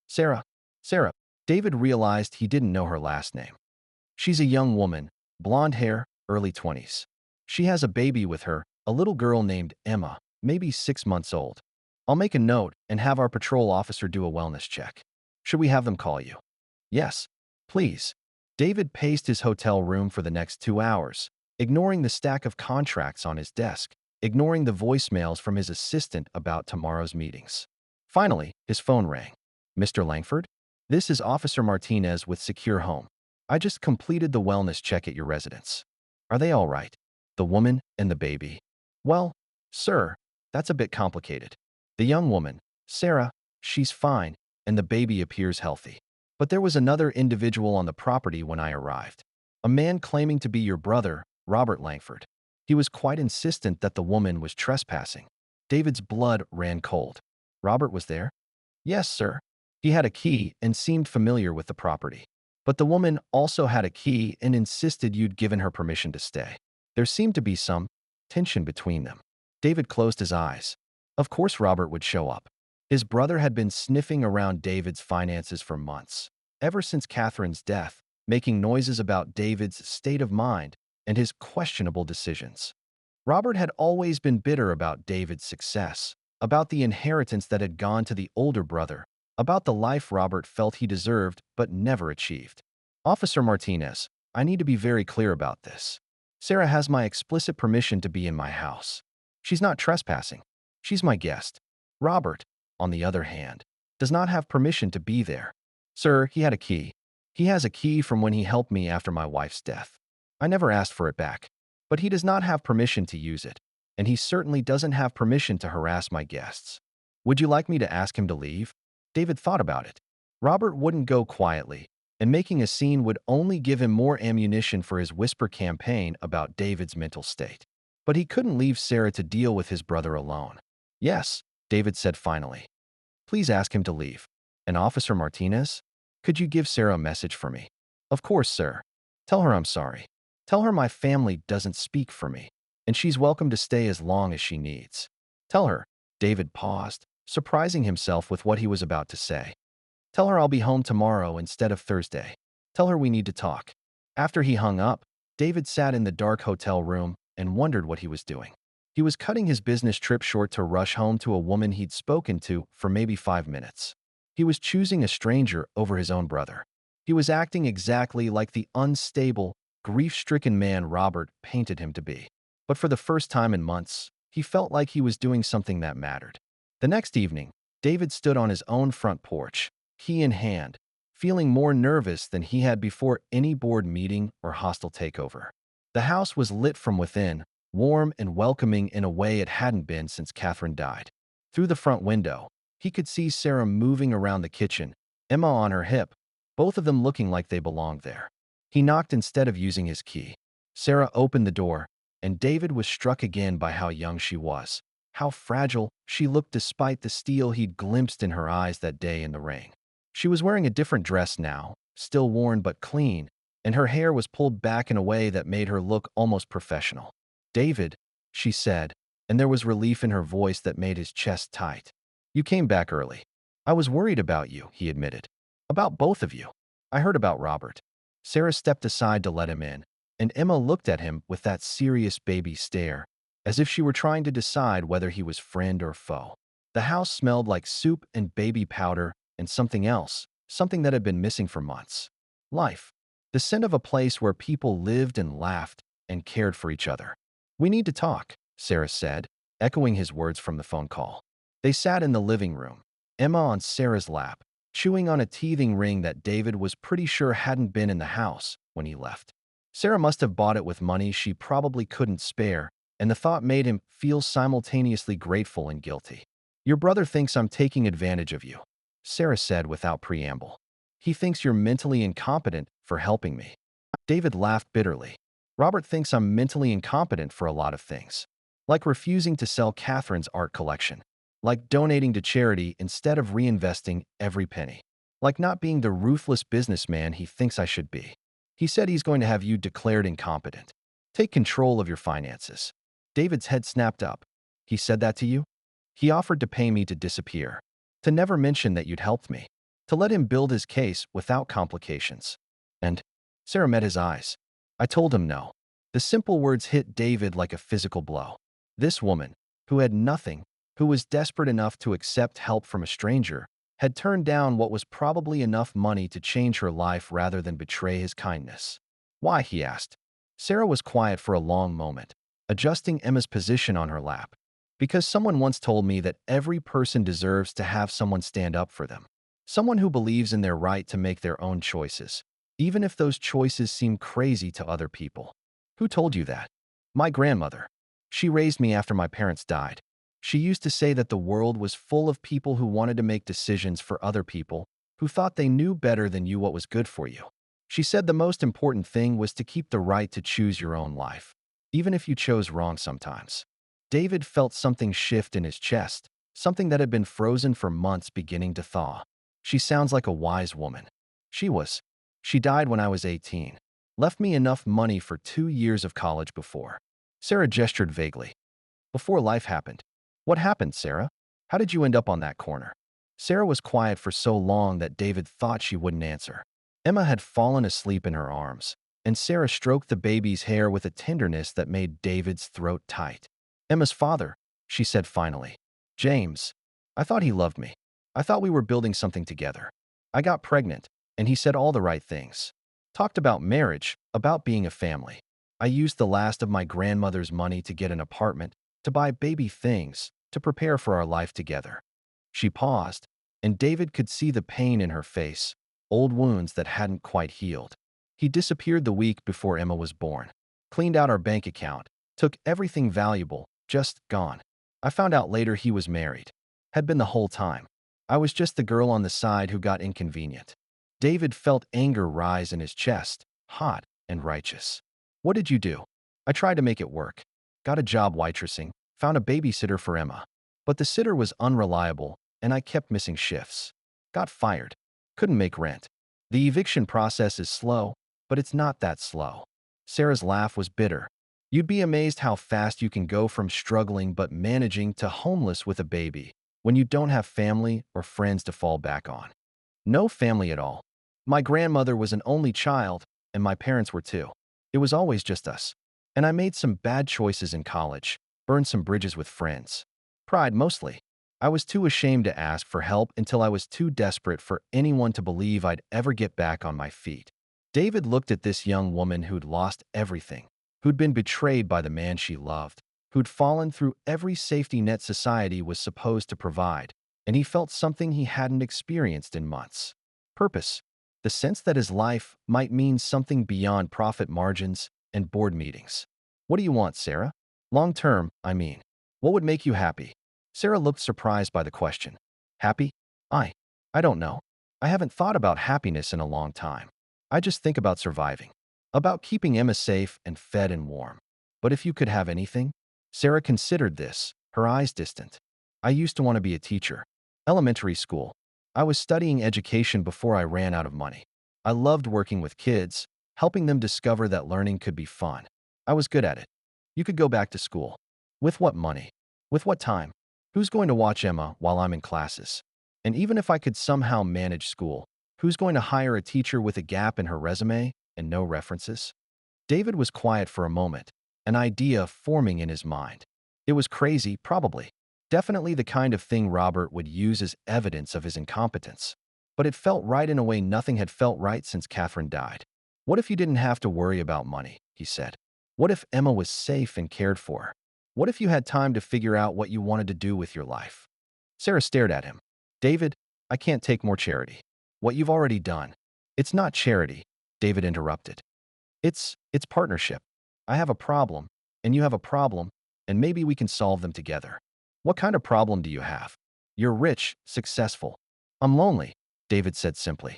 Sarah. Sarah. David realized he didn't know her last name. She's a young woman, blonde hair, early 20s. She has a baby with her, a little girl named Emma, maybe 6 months old. I'll make a note and have our patrol officer do a wellness check. Should we have them call you? Yes, please. David paced his hotel room for the next 2 hours, ignoring the stack of contracts on his desk, ignoring the voicemails from his assistant about tomorrow's meetings. Finally, his phone rang. Mr. Langford? This is Officer Martinez with Secure Home. I just completed the wellness check at your residence. Are they all right? The woman and the baby? Well, sir, that's a bit complicated. The young woman, Sarah, she's fine, and the baby appears healthy. But there was another individual on the property when I arrived. A man claiming to be your brother, Robert Langford. He was quite insistent that the woman was trespassing. David's blood ran cold. Robert was there? Yes, sir. He had a key and seemed familiar with the property. But the woman also had a key and insisted you'd given her permission to stay. There seemed to be some tension between them. David closed his eyes. Of course Robert would show up. His brother had been sniffing around David's finances for months, ever since Catherine's death, making noises about David's state of mind and his questionable decisions. Robert had always been bitter about David's success, about the inheritance that had gone to the older brother, about the life Robert felt he deserved but never achieved. Officer Martinez, I need to be very clear about this. Sarah has my explicit permission to be in my house. She's not trespassing. She's my guest. Robert, on the other hand, does not have permission to be there. Sir, he had a key. He has a key from when he helped me after my wife's death. I never asked for it back, but he does not have permission to use it, and he certainly doesn't have permission to harass my guests. Would you like me to ask him to leave? David thought about it. Robert wouldn't go quietly, and making a scene would only give him more ammunition for his whisper campaign about David's mental state. But he couldn't leave Sarah to deal with his brother alone. Yes, David said finally. Please ask him to leave. And Officer Martinez? Could you give Sarah a message for me? Of course, sir. Tell her I'm sorry. Tell her my family doesn't speak for me, and she's welcome to stay as long as she needs. Tell her. David paused, surprising himself with what he was about to say. Tell her I'll be home tomorrow instead of Thursday. Tell her we need to talk. After he hung up, David sat in the dark hotel room and wondered what he was doing. He was cutting his business trip short to rush home to a woman he'd spoken to for maybe 5 minutes. He was choosing a stranger over his own brother. He was acting exactly like the unstable, grief-stricken man Robert painted him to be. But for the first time in months, he felt like he was doing something that mattered. The next evening, David stood on his own front porch, key in hand, feeling more nervous than he had before any board meeting or hostile takeover. The house was lit from within, warm and welcoming in a way it hadn't been since Catherine died. Through the front window, he could see Sarah moving around the kitchen, Emma on her hip, both of them looking like they belonged there. He knocked instead of using his key. Sarah opened the door, and David was struck again by how young she was, how fragile she looked despite the steel he'd glimpsed in her eyes that day in the rain. She was wearing a different dress now, still worn but clean, and her hair was pulled back in a way that made her look almost professional. "David," she said, and there was relief in her voice that made his chest tight. "You came back early. I was worried about you," he admitted. "About both of you. I heard about Robert." Sarah stepped aside to let him in, and Emma looked at him with that serious baby stare, as if she were trying to decide whether he was friend or foe. The house smelled like soup and baby powder and something else, something that had been missing for months. Life. The scent of a place where people lived and laughed and cared for each other. "We need to talk," Sarah said, echoing his words from the phone call. They sat in the living room, Emma on Sarah's lap, chewing on a teething ring that David was pretty sure hadn't been in the house when he left. Sarah must have bought it with money she probably couldn't spare, and the thought made him feel simultaneously grateful and guilty. "Your brother thinks I'm taking advantage of you," Sarah said without preamble. "He thinks you're mentally incompetent for helping me." David laughed bitterly. "Robert thinks I'm mentally incompetent for a lot of things. Like refusing to sell Catherine's art collection. Like donating to charity instead of reinvesting every penny. Like not being the ruthless businessman he thinks I should be. He said he's going to have you declared incompetent. Take control of your finances." David's head snapped up. "He said that to you?" "He offered to pay me to disappear. To never mention that you'd helped me. To let him build his case without complications." And Sarah met his eyes. "I told him no." The simple words hit David like a physical blow. This woman, who had nothing, who was desperate enough to accept help from a stranger, had turned down what was probably enough money to change her life rather than betray his kindness. "Why?" he asked. Sarah was quiet for a long moment, adjusting Emma's position on her lap. "Because someone once told me that every person deserves to have someone stand up for them. Someone who believes in their right to make their own choices, even if those choices seem crazy to other people." "Who told you that?" "My grandmother. She raised me after my parents died. She used to say that the world was full of people who wanted to make decisions for other people, who thought they knew better than you what was good for you. She said the most important thing was to keep the right to choose your own life, even if you chose wrong sometimes." David felt something shift in his chest, something that had been frozen for months beginning to thaw. "She sounds like a wise woman." "She was. She died when I was 18. Left me enough money for 2 years of college before." Sarah gestured vaguely. "Before life happened." "What happened, Sarah? How did you end up on that corner?" Sarah was quiet for so long that David thought she wouldn't answer. Emma had fallen asleep in her arms, and Sarah stroked the baby's hair with a tenderness that made David's throat tight. "Emma's father," she said finally. "James. I thought he loved me. I thought we were building something together. I got pregnant, and he said all the right things. Talked about marriage, about being a family. I used the last of my grandmother's money to get an apartment, to buy baby things, to prepare for our life together." She paused, and David could see the pain in her face, old wounds that hadn't quite healed. "He disappeared the week before Emma was born. Cleaned out our bank account, took everything valuable, just gone. I found out later he was married. Had been the whole time. I was just the girl on the side who got inconvenient." David felt anger rise in his chest, hot and righteous. "What did you do?" "I tried to make it work. Got a job waitressing, found a babysitter for Emma. But the sitter was unreliable, and I kept missing shifts. Got fired. Couldn't make rent. The eviction process is slow, but it's not that slow." Sarah's laugh was bitter. "You'd be amazed how fast you can go from struggling but managing to homeless with a baby when you don't have family or friends to fall back on." "No family at all. My grandmother was an only child, and my parents were too. It was always just us. And I made some bad choices in college, burned some bridges with friends. Pride mostly. I was too ashamed to ask for help until I was too desperate for anyone to believe I'd ever get back on my feet." David looked at this young woman who'd lost everything, who'd been betrayed by the man she loved, who'd fallen through every safety net society was supposed to provide, and he felt something he hadn't experienced in months. Purpose. the sense that his life might mean something beyond profit margins and board meetings. What do you want, Sarah? Long term, I mean. What would make you happy? Sarah looked surprised by the question. Happy? I. I don't know. I haven't thought about happiness in a long time. I just think about surviving. About keeping Emma safe and fed and warm. But if you could have anything? Sarah considered this, her eyes distant. I used to want to be a teacher. Elementary school. I was studying education before I ran out of money. I loved working with kids, helping them discover that learning could be fun. I was good at it. You could go back to school. With what money? With what time? Who's going to watch Emma while I'm in classes? And even if I could somehow manage school, who's going to hire a teacher with a gap in her resume and no references? David was quiet for a moment, an idea forming in his mind. It was crazy, probably. Definitely the kind of thing Robert would use as evidence of his incompetence. But it felt right in a way nothing had felt right since Catherine died. What if you didn't have to worry about money, he said. What if Emma was safe and cared for? What if you had time to figure out what you wanted to do with your life? Sarah stared at him. David, I can't take more charity. What you've already done. It's not charity, David interrupted. It's partnership. I have a problem, and you have a problem, and maybe we can solve them together. What kind of problem do you have? You're rich, successful. I'm lonely, David said simply.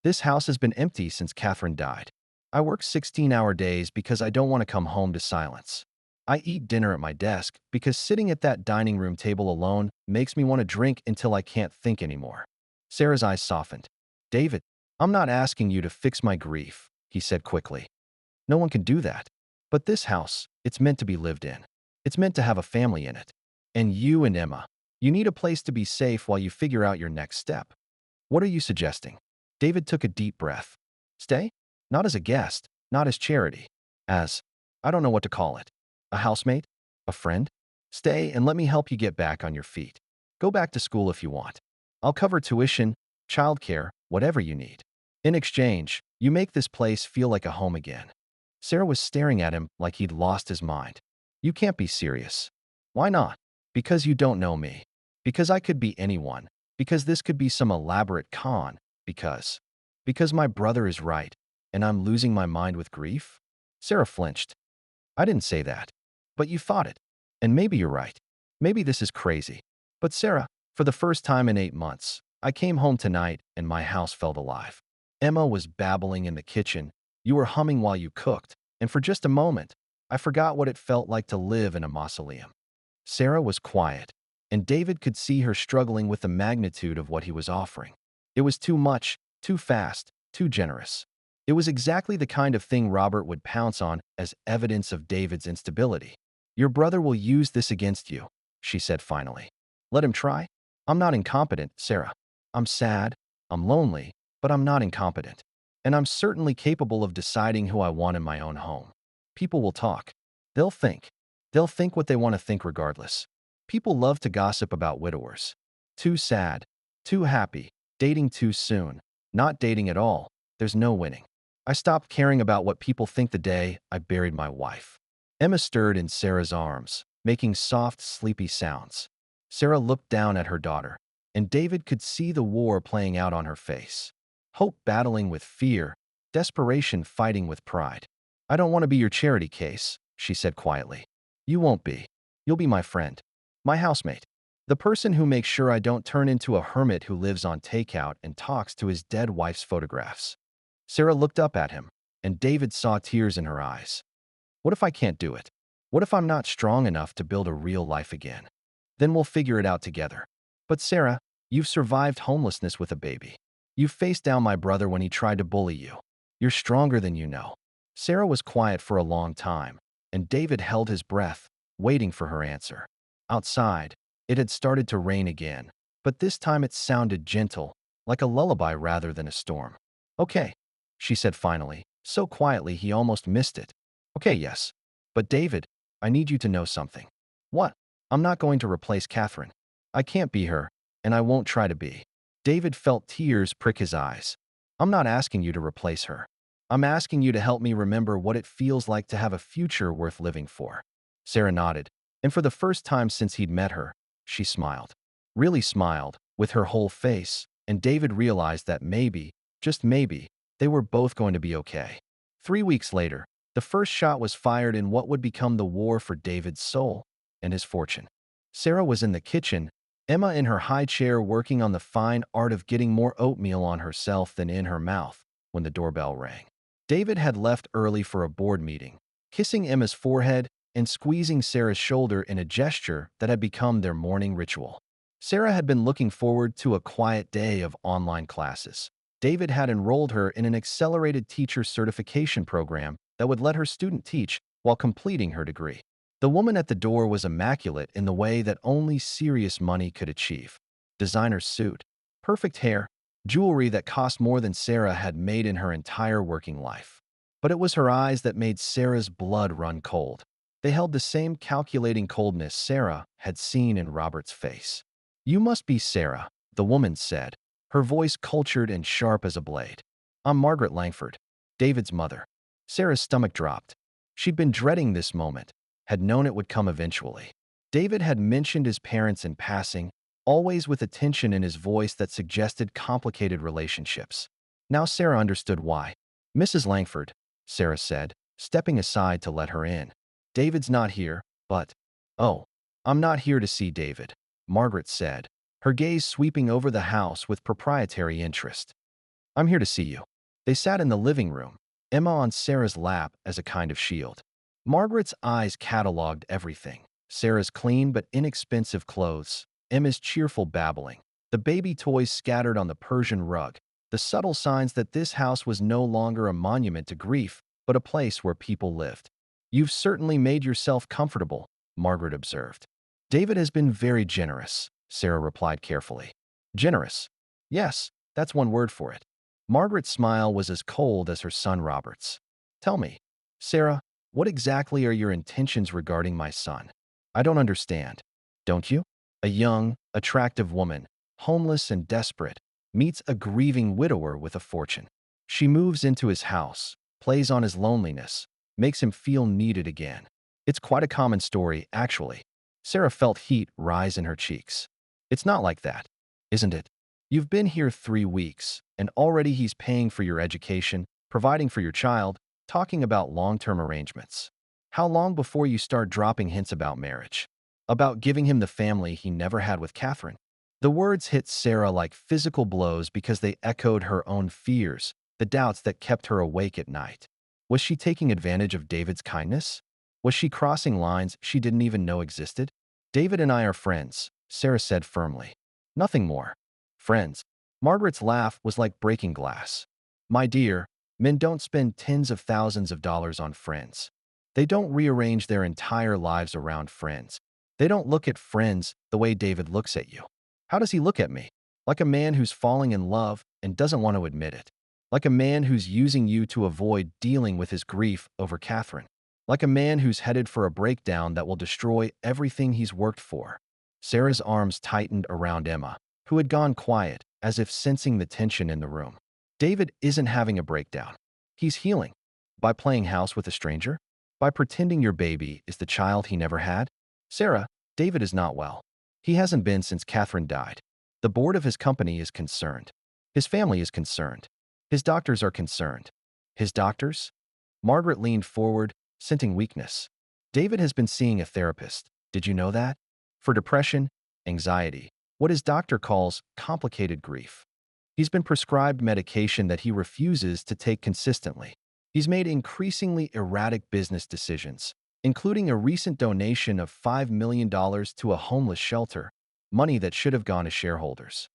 This house has been empty since Catherine died. I work 16-hour days because I don't want to come home to silence. I eat dinner at my desk because sitting at that dining room table alone makes me want to drink until I can't think anymore. Sarah's eyes softened. David, I'm not asking you to fix my grief, he said quickly. No one can do that. But this house, it's meant to be lived in. It's meant to have a family in it. And you and Emma, you need a place to be safe while you figure out your next step. What are you suggesting? David took a deep breath. Stay? Not as a guest, not as charity. As, I don't know what to call it. A housemate? A friend? Stay and let me help you get back on your feet. Go back to school if you want. I'll cover tuition, childcare, whatever you need. In exchange, you make this place feel like a home again. Sarah was staring at him like he'd lost his mind. You can't be serious. Why not? Because you don't know me. Because I could be anyone. Because this could be some elaborate con. Because my brother is right, and I'm losing my mind with grief? Sarah flinched. I didn't say that. But you thought it. And maybe you're right. Maybe this is crazy. But Sarah, for the first time in 8 months, I came home tonight and my house felt alive. Emma was babbling in the kitchen. You were humming while you cooked. And for just a moment, I forgot what it felt like to live in a mausoleum. Sarah was quiet, and David could see her struggling with the magnitude of what he was offering. It was too much, too fast, too generous. It was exactly the kind of thing Robert would pounce on as evidence of David's instability. Your brother will use this against you, she said finally. Let him try. I'm not incompetent, Sarah. I'm sad, I'm lonely, but I'm not incompetent. And I'm certainly capable of deciding who I want in my own home. People will talk. They'll think. They'll think what they want to think regardless. People love to gossip about widowers. Too sad, too happy, dating too soon, not dating at all. There's no winning. I stopped caring about what people think the day I buried my wife. Emma stirred in Sarah's arms, making soft, sleepy sounds. Sarah looked down at her daughter, and David could see the war playing out on her face. Hope battling with fear, desperation fighting with pride. I don't want to be your charity case, she said quietly. You won't be. You'll be my friend. My housemate. The person who makes sure I don't turn into a hermit who lives on takeout and talks to his dead wife's photographs. Sarah looked up at him, and David saw tears in her eyes. What if I can't do it? What if I'm not strong enough to build a real life again? Then we'll figure it out together. But Sarah, you've survived homelessness with a baby. You faced down my brother when he tried to bully you. You're stronger than you know. Sarah was quiet for a long time, and David held his breath, waiting for her answer. Outside, it had started to rain again, but this time it sounded gentle, like a lullaby rather than a storm. Okay, she said finally, so quietly he almost missed it. Okay, yes. But David, I need you to know something. What? I'm not going to replace Catherine. I can't be her, and I won't try to be. David felt tears prick his eyes. I'm not asking you to replace her. I'm asking you to help me remember what it feels like to have a future worth living for. Sarah nodded, and for the first time since he'd met her, she smiled. Really smiled, with her whole face, and David realized that maybe, just maybe, they were both going to be okay. 3 weeks later, the first shot was fired in what would become the war for David's soul and his fortune. Sarah was in the kitchen, Emma in her high chair working on the fine art of getting more oatmeal on herself than in her mouth, when the doorbell rang. David had left early for a board meeting, kissing Emma's forehead and squeezing Sarah's shoulder in a gesture that had become their morning ritual. Sarah had been looking forward to a quiet day of online classes. David had enrolled her in an accelerated teacher certification program that would let her student teach while completing her degree. The woman at the door was immaculate in the way that only serious money could achieve. Designer suit, perfect hair, jewelry that cost more than Sarah had made in her entire working life. But it was her eyes that made Sarah's blood run cold. They held the same calculating coldness Sarah had seen in Robert's face. "You must be Sarah," the woman said, her voice cultured and sharp as a blade. "I'm Margaret Langford, David's mother." Sarah's stomach dropped. She'd been dreading this moment, had known it would come eventually. David had mentioned his parents in passing, always with a tension in his voice that suggested complicated relationships. Now Sarah understood why. "Mrs. Langford," Sarah said, stepping aside to let her in. "David's not here, but—" "Oh, I'm not here to see David," Margaret said, her gaze sweeping over the house with proprietary interest. "I'm here to see you." They sat in the living room, Emma on Sarah's lap as a kind of shield. Margaret's eyes cataloged everything. Sarah's clean but inexpensive clothes, Emma's cheerful babbling, the baby toys scattered on the Persian rug, the subtle signs that this house was no longer a monument to grief, but a place where people lived. "You've certainly made yourself comfortable," Margaret observed. "David has been very generous," Sarah replied carefully. "Generous? Yes, that's one word for it." Margaret's smile was as cold as her son Robert's. "Tell me, Sarah, what exactly are your intentions regarding my son? I don't understand. Don't you?" A young, attractive woman, homeless and desperate, meets a grieving widower with a fortune. She moves into his house, plays on his loneliness, makes him feel needed again. It's quite a common story, actually. Sarah felt heat rise in her cheeks. "It's not like that, isn't it? You've been here 3 weeks, and already he's paying for your education, providing for your child, talking about long-term arrangements. How long before you start dropping hints about marriage? About giving him the family he never had with Catherine?" The words hit Sarah like physical blows because they echoed her own fears, the doubts that kept her awake at night. Was she taking advantage of David's kindness? Was she crossing lines she didn't even know existed? "David and I are friends," Sarah said firmly. "Nothing more." "Friends?" Margaret's laugh was like breaking glass. "My dear, men don't spend tens of thousands of dollars on friends. They don't rearrange their entire lives around friends. They don't look at friends the way David looks at you." "How does he look at me?" "Like a man who's falling in love and doesn't want to admit it. Like a man who's using you to avoid dealing with his grief over Catherine. Like a man who's headed for a breakdown that will destroy everything he's worked for." Sarah's arms tightened around Emma, who had gone quiet, as if sensing the tension in the room. "David isn't having a breakdown. He's healing. By playing house with a stranger? By pretending your baby is the child he never had? Sarah, David is not well. He hasn't been since Catherine died. The board of his company is concerned. His family is concerned. His doctors are concerned." "His doctors?" Margaret leaned forward, scenting weakness. "David has been seeing a therapist. Did you know that? For depression, anxiety, what his doctor calls complicated grief. He's been prescribed medication that he refuses to take consistently. He's made increasingly erratic business decisions, including a recent donation of $5 million to a homeless shelter, money that should have gone to shareholders."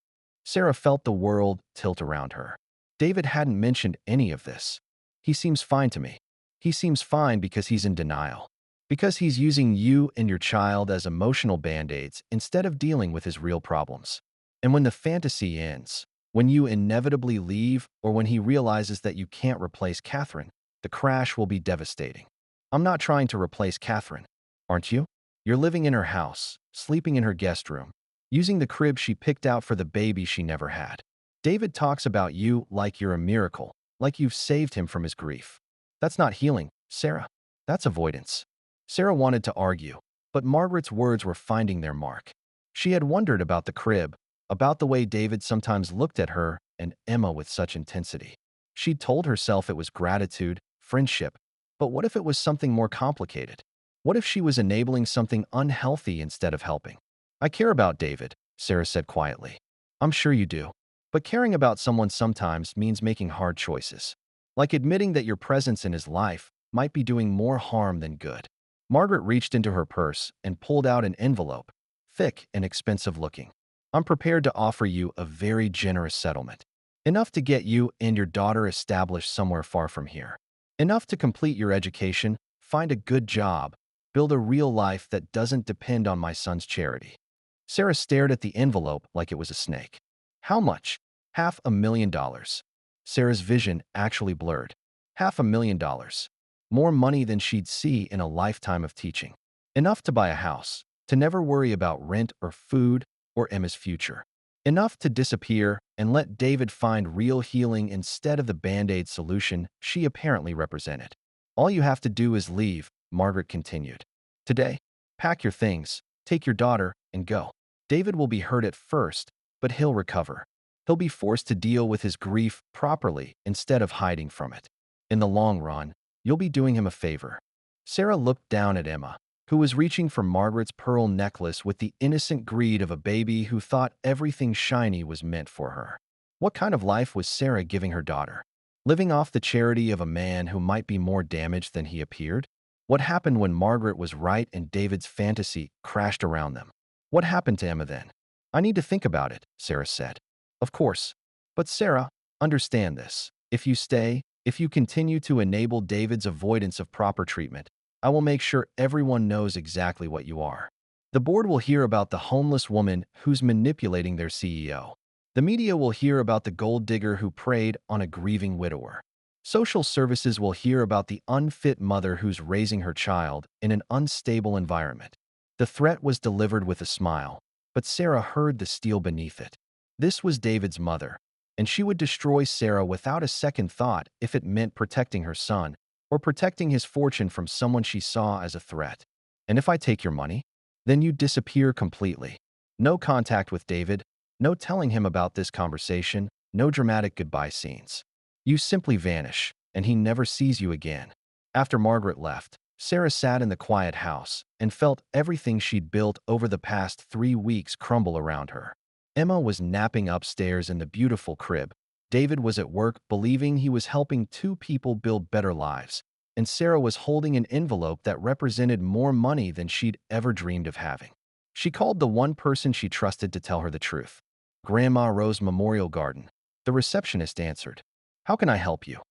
Sarah felt the world tilt around her. David hadn't mentioned any of this. "He seems fine to me." "He seems fine because he's in denial. Because he's using you and your child as emotional band-aids instead of dealing with his real problems. And when the fantasy ends, when you inevitably leave or when he realizes that you can't replace Catherine, the crash will be devastating." "I'm not trying to replace Catherine, aren't you? You're living in her house, sleeping in her guest room, using the crib she picked out for the baby she never had. David talks about you like you're a miracle, like you've saved him from his grief. That's not healing, Sarah. That's avoidance." Sarah wanted to argue, but Margaret's words were finding their mark. She had wondered about the crib, about the way David sometimes looked at her and Emma with such intensity. She'd told herself it was gratitude, friendship, but what if it was something more complicated? What if she was enabling something unhealthy instead of helping? I care about David, Sarah said quietly. I'm sure you do. But caring about someone sometimes means making hard choices. Like admitting that your presence in his life might be doing more harm than good. Margaret reached into her purse and pulled out an envelope, thick and expensive looking. I'm prepared to offer you a very generous settlement. Enough to get you and your daughter established somewhere far from here. Enough to complete your education, find a good job, build a real life that doesn't depend on my son's charity. Sarah stared at the envelope like it was a snake. How much? $500,000. Sarah's vision actually blurred. $500,000. More money than she'd see in a lifetime of teaching. Enough to buy a house, to never worry about rent or food or Emma's future. Enough to disappear and let David find real healing instead of the Band-Aid solution she apparently represented. All you have to do is leave, Margaret continued. Today, pack your things, take your daughter, and go. David will be hurt at first, but he'll recover. He'll be forced to deal with his grief properly instead of hiding from it. In the long run, you'll be doing him a favor. Sarah looked down at Emma, who was reaching for Margaret's pearl necklace with the innocent greed of a baby who thought everything shiny was meant for her. What kind of life was Sarah giving her daughter? Living off the charity of a man who might be more damaged than he appeared? What happened when Margaret was right and David's fantasy crashed around them? What happened to Emma then? I need to think about it, Sarah said. Of course. But Sarah, understand this. If you stay, if you continue to enable David's avoidance of proper treatment, I will make sure everyone knows exactly what you are. The board will hear about the homeless woman who's manipulating their CEO. The media will hear about the gold digger who preyed on a grieving widower. Social services will hear about the unfit mother who's raising her child in an unstable environment. The threat was delivered with a smile, but Sarah heard the steel beneath it. This was David's mother, and she would destroy Sarah without a second thought if it meant protecting her son or protecting his fortune from someone she saw as a threat. And if I take your money, then you disappear completely. No contact with David, no telling him about this conversation, no dramatic goodbye scenes. You simply vanish, and he never sees you again. After Margaret left, Sarah sat in the quiet house and felt everything she'd built over the past 3 weeks crumble around her. Emma was napping upstairs in the beautiful crib. David was at work believing he was helping 2 people build better lives, and Sarah was holding an envelope that represented more money than she'd ever dreamed of having. She called the one person she trusted to tell her the truth. Grandma Rose Memorial Garden. The receptionist answered. How can I help you?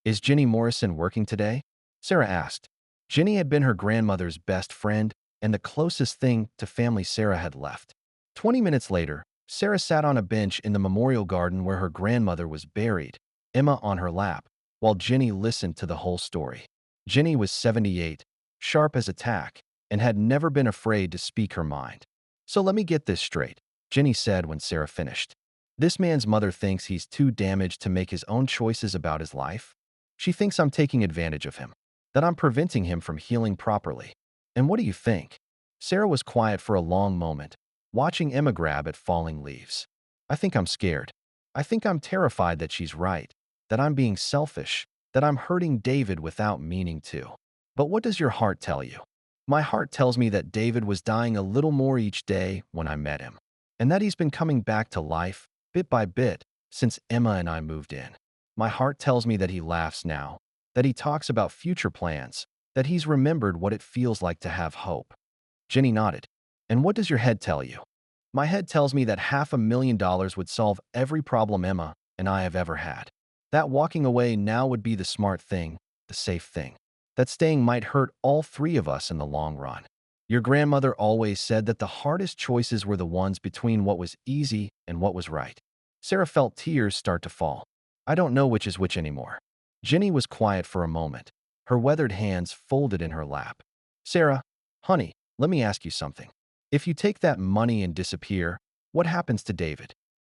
Is Jenny Morrison working today? Sarah asked. Jenny had been her grandmother's best friend and the closest thing to family Sarah had left. 20 minutes later, Sarah sat on a bench in the memorial garden where her grandmother was buried, Emma on her lap, while Jenny listened to the whole story. Jenny was 78, sharp as a tack, and had never been afraid to speak her mind. So let me get this straight, Jenny said when Sarah finished. This man's mother thinks he's too damaged to make his own choices about his life. She thinks I'm taking advantage of him, that I'm preventing him from healing properly. And what do you think? Sarah was quiet for a long moment, watching Emma grab at falling leaves. I think I'm scared. I think I'm terrified that she's right, that I'm being selfish, that I'm hurting David without meaning to. But what does your heart tell you? My heart tells me that David was dying a little more each day when I met him, and that he's been coming back to life, bit by bit, since Emma and I moved in. My heart tells me that he laughs now, that he talks about future plans, that he's remembered what it feels like to have hope. Jenny nodded. And what does your head tell you? My head tells me that $500,000 would solve every problem Emma and I have ever had. That walking away now would be the smart thing, the safe thing. That staying might hurt all 3 of us in the long run. Your grandmother always said that the hardest choices were the ones between what was easy and what was right. Sarah felt tears start to fall. I don't know which is which anymore. Jenny was quiet for a moment, her weathered hands folded in her lap. Sarah, honey, let me ask you something. If you take that money and disappear, what happens to David?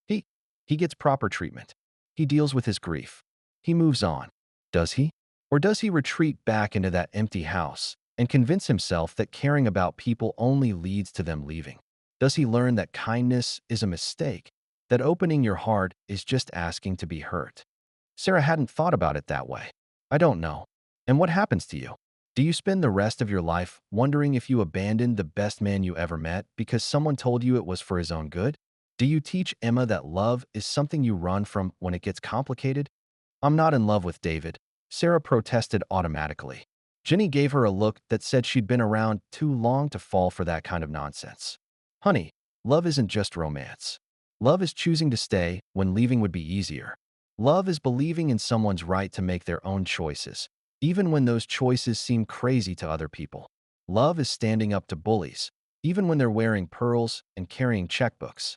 He gets proper treatment. He deals with his grief. He moves on. Does he? Or does he retreat back into that empty house and convince himself that caring about people only leads to them leaving? Does he learn that kindness is a mistake that opening your heart is just asking to be hurt. Sarah hadn't thought about it that way. I don't know. And what happens to you? Do you spend the rest of your life wondering if you abandoned the best man you ever met because someone told you it was for his own good? Do you teach Emma that love is something you run from when it gets complicated? I'm not in love with David, Sarah protested automatically. Jenny gave her a look that said she'd been around too long to fall for that kind of nonsense. Honey, love isn't just romance. Love is choosing to stay when leaving would be easier. Love is believing in someone's right to make their own choices, even when those choices seem crazy to other people. Love is standing up to bullies, even when they're wearing pearls and carrying checkbooks.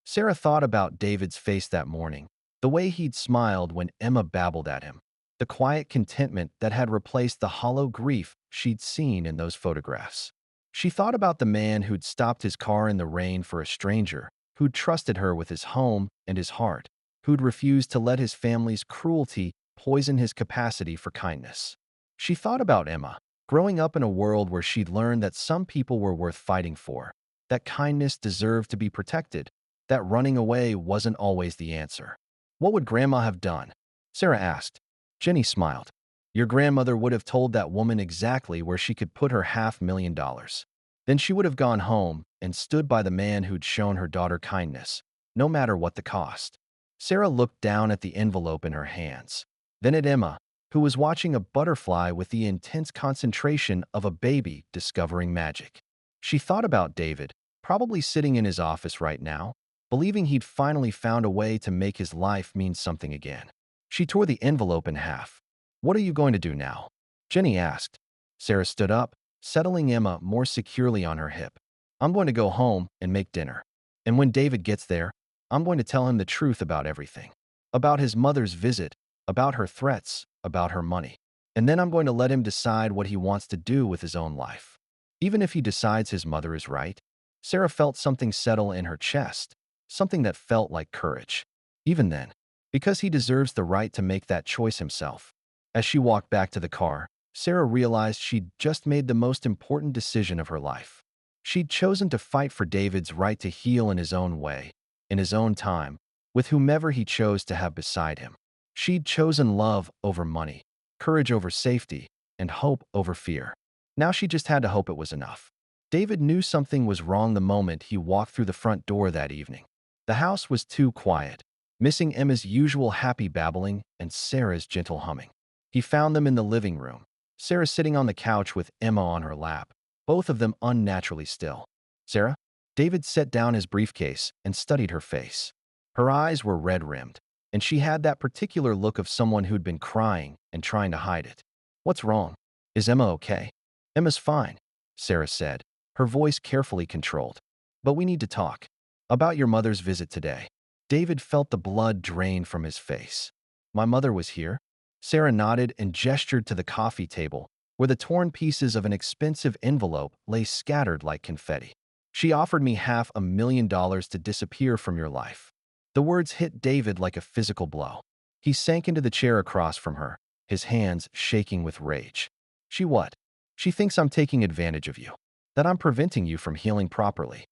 Sarah thought about David's face that morning, the way he'd smiled when Emma babbled at him, the quiet contentment that had replaced the hollow grief she'd seen in those photographs. She thought about the man who'd stopped his car in the rain for a stranger, who'd trusted her with his home and his heart, who'd refused to let his family's cruelty poison his capacity for kindness. She thought about Emma, growing up in a world where she'd learned that some people were worth fighting for, that kindness deserved to be protected, that running away wasn't always the answer. What would Grandma have done? Sarah asked. Jenny smiled. Your grandmother would have told that woman exactly where she could put her $500,000. Then she would have gone home and stood by the man who'd shown her daughter kindness, no matter what the cost. Sarah looked down at the envelope in her hands, then at Emma, who was watching a butterfly with the intense concentration of a baby discovering magic. She thought about David, probably sitting in his office right now, believing he'd finally found a way to make his life mean something again. She tore the envelope in half. What are you going to do now? Jenny asked. Sarah stood up, settling Emma more securely on her hip. I'm going to go home and make dinner. And when David gets there, I'm going to tell him the truth about everything. About his mother's visit, about her threats, about her money. And then I'm going to let him decide what he wants to do with his own life. Even if he decides his mother is right, Sarah felt something settle in her chest, something that felt like courage. Even then, because he deserves the right to make that choice himself. As she walked back to the car, Sarah realized she'd just made the most important decision of her life. She'd chosen to fight for David's right to heal in his own way, in his own time, with whomever he chose to have beside him. She'd chosen love over money, courage over safety, and hope over fear. Now she just had to hope it was enough. David knew something was wrong the moment he walked through the front door that evening. The house was too quiet, missing Emma's usual happy babbling and Sarah's gentle humming. He found them in the living room, Sarah sitting on the couch with Emma on her lap, both of them unnaturally still. Sarah? David set down his briefcase and studied her face. Her eyes were red-rimmed, and she had that particular look of someone who'd been crying and trying to hide it. What's wrong? Is Emma okay? Emma's fine, Sarah said, her voice carefully controlled. But we need to talk. About your mother's visit today. David felt the blood drain from his face. My mother was here? Sarah nodded and gestured to the coffee table, where the torn pieces of an expensive envelope lay scattered like confetti. She offered me $500,000 to disappear from your life. The words hit David like a physical blow. He sank into the chair across from her, his hands shaking with rage. She what? She thinks I'm taking advantage of you. That I'm preventing you from healing properly.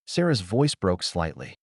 Sarah's voice broke slightly.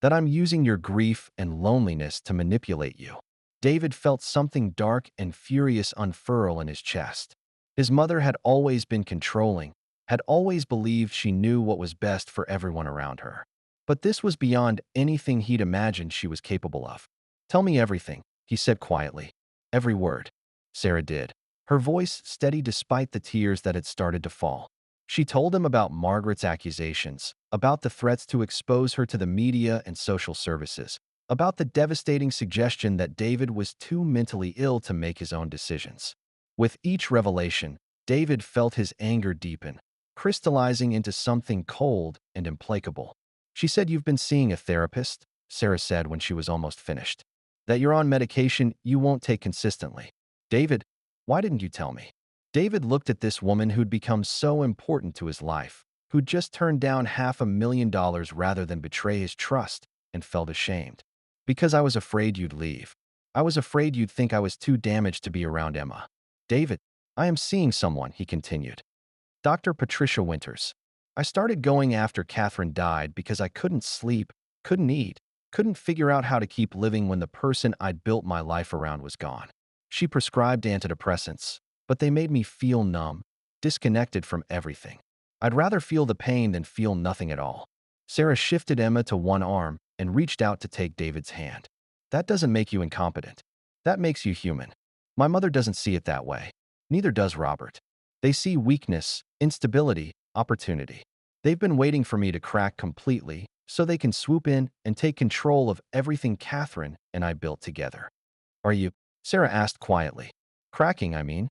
That I'm using your grief and loneliness to manipulate you. David felt something dark and furious unfurl in his chest. His mother had always been controlling, had always believed she knew what was best for everyone around her. But this was beyond anything he'd imagined she was capable of. Tell me everything, he said quietly. Every word. Sarah did, her voice steady despite the tears that had started to fall. She told him about Margaret's accusations, about the threats to expose her to the media and social services, about the devastating suggestion that David was too mentally ill to make his own decisions. With each revelation, David felt his anger deepen, crystallizing into something cold and implacable. She said, "You've been seeing a therapist," Sarah said when she was almost finished. "That you're on medication you won't take consistently." David, why didn't you tell me? David looked at this woman who'd become so important to his life, who'd just turned down $500,000 rather than betray his trust, and felt ashamed. Because I was afraid you'd leave. I was afraid you'd think I was too damaged to be around Emma. David, I am seeing someone, he continued. Dr. Patricia Winters. I started going after Catherine died because I couldn't sleep, couldn't eat, couldn't figure out how to keep living when the person I'd built my life around was gone. She prescribed antidepressants, but they made me feel numb, disconnected from everything. I'd rather feel the pain than feel nothing at all. Sarah shifted Emma to one arm and reached out to take David's hand. That doesn't make you incompetent. That makes you human. My mother doesn't see it that way. Neither does Robert. They see weakness, instability, opportunity. They've been waiting for me to crack completely so they can swoop in and take control of everything Catherine and I built together. Are you? Sarah asked quietly. Cracking, I mean.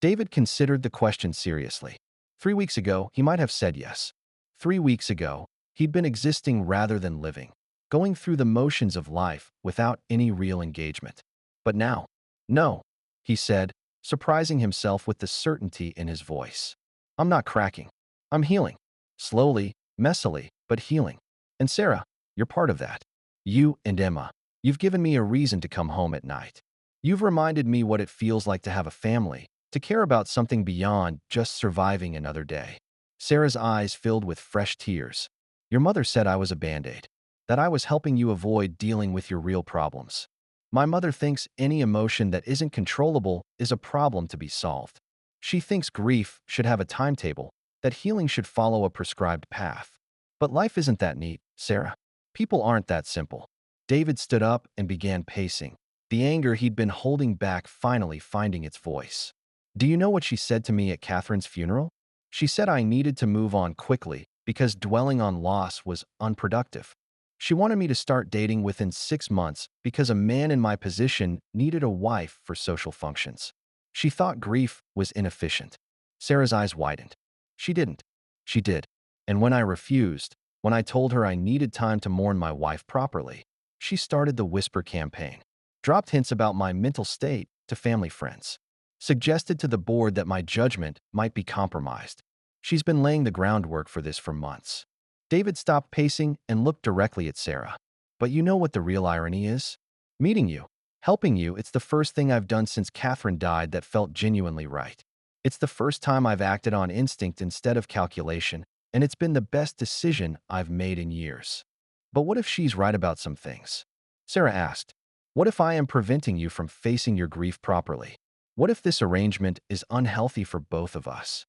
David considered the question seriously. 3 weeks ago, he might have said yes. 3 weeks ago, he'd been existing rather than living, going through the motions of life without any real engagement. But now, no, he said, surprising himself with the certainty in his voice. I'm not cracking. I'm healing. Slowly, messily, but healing. And Sarah, you're part of that. You and Emma, you've given me a reason to come home at night. You've reminded me what it feels like to have a family, to care about something beyond just surviving another day. Sarah's eyes filled with fresh tears. Your mother said I was a band-aid, that I was helping you avoid dealing with your real problems. My mother thinks any emotion that isn't controllable is a problem to be solved. She thinks grief should have a timetable, that healing should follow a prescribed path. But life isn't that neat, Sarah. People aren't that simple. David stood up and began pacing, the anger he'd been holding back finally finding its voice. Do you know what she said to me at Catherine's funeral? She said I needed to move on quickly because dwelling on loss was unproductive. She wanted me to start dating within 6 months because a man in my position needed a wife for social functions. She thought grief was inefficient. Sarah's eyes widened. She didn't. She did. And when I refused, when I told her I needed time to mourn my wife properly, she started the whisper campaign, dropped hints about my mental state to family friends, suggested to the board that my judgment might be compromised. She's been laying the groundwork for this for months. David stopped pacing and looked directly at Sarah. But you know what the real irony is? Meeting you, helping you, it's the first thing I've done since Catherine died that felt genuinely right. It's the first time I've acted on instinct instead of calculation, and it's been the best decision I've made in years. But what if she's right about some things? Sarah asked. What if I am preventing you from facing your grief properly? What if this arrangement is unhealthy for both of us?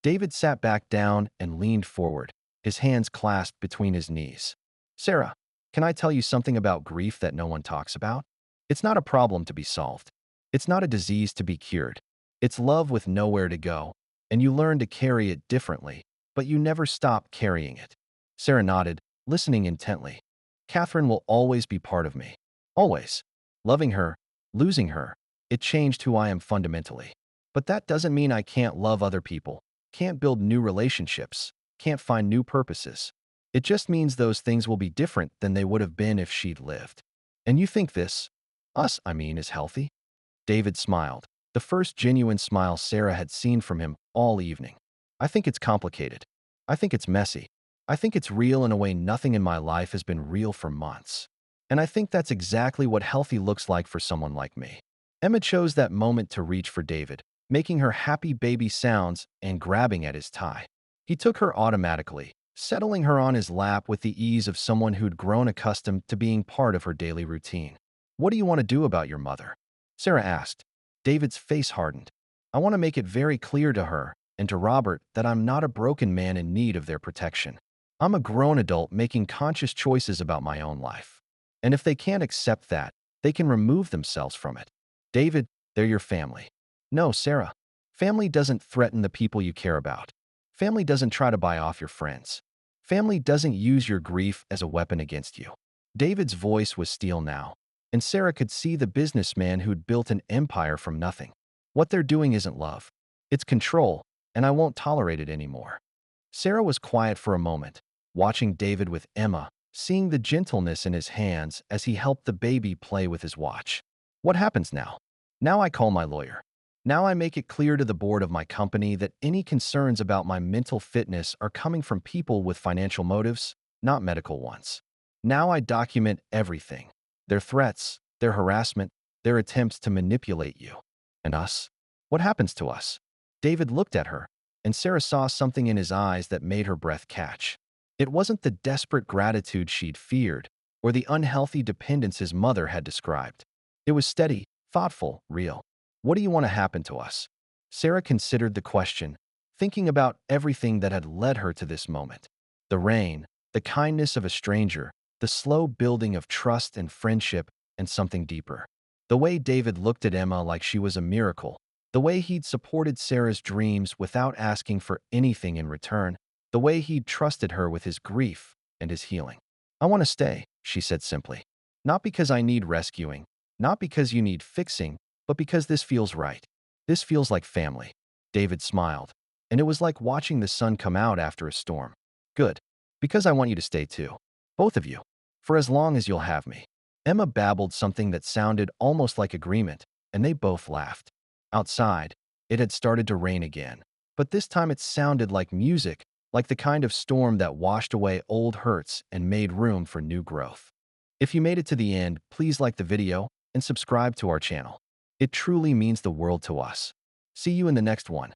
David sat back down and leaned forward, his hands clasped between his knees. Sarah, can I tell you something about grief that no one talks about? It's not a problem to be solved. It's not a disease to be cured. It's love with nowhere to go, and you learn to carry it differently, but you never stop carrying it. Sarah nodded, listening intently. Catherine will always be part of me. Always. Loving her, losing her, it changed who I am fundamentally. But that doesn't mean I can't love other people, can't build new relationships, can't find new purposes. It just means those things will be different than they would have been if she'd lived. And you think this, is healthy? David smiled, the first genuine smile Sarah had seen from him all evening. I think it's complicated. I think it's messy. I think it's real in a way nothing in my life has been real for months. And I think that's exactly what healthy looks like for someone like me. Emma chose that moment to reach for David, making her happy baby sounds and grabbing at his tie. He took her automatically, settling her on his lap with the ease of someone who'd grown accustomed to being part of her daily routine. What do you want to do about your mother? Sarah asked. David's face hardened. I want to make it very clear to her and to Robert that I'm not a broken man in need of their protection. I'm a grown adult making conscious choices about my own life. And if they can't accept that, they can remove themselves from it. David, they're your family. No, Sarah. Family doesn't threaten the people you care about. Family doesn't try to buy off your friends. Family doesn't use your grief as a weapon against you. David's voice was steel now, and Sarah could see the businessman who'd built an empire from nothing. What they're doing isn't love. It's control, and I won't tolerate it anymore. Sarah was quiet for a moment, watching David with Emma, seeing the gentleness in his hands as he helped the baby play with his watch. What happens now? Now I call my lawyer. Now I make it clear to the board of my company that any concerns about my mental fitness are coming from people with financial motives, not medical ones. Now I document everything. Their threats, their harassment, their attempts to manipulate you. And us? What happens to us? David looked at her, and Sarah saw something in his eyes that made her breath catch. It wasn't the desperate gratitude she'd feared, or the unhealthy dependence his mother had described. It was steady, thoughtful, real. What do you want to happen to us? Sarah considered the question, thinking about everything that had led her to this moment. The rain, the kindness of a stranger, the slow building of trust and friendship, and something deeper. The way David looked at Emma like she was a miracle, the way he'd supported Sarah's dreams without asking for anything in return, the way he'd trusted her with his grief and his healing. I want to stay, she said simply. Not because I need rescuing, not because you need fixing, but because this feels right. This feels like family. David smiled, and it was like watching the sun come out after a storm. Good, because I want you to stay too. Both of you. For as long as you'll have me. Emma babbled something that sounded almost like agreement, and they both laughed. Outside, it had started to rain again, but this time it sounded like music, like the kind of storm that washed away old hurts and made room for new growth. If you made it to the end, please like the video and subscribe to our channel. It truly means the world to us. See you in the next one.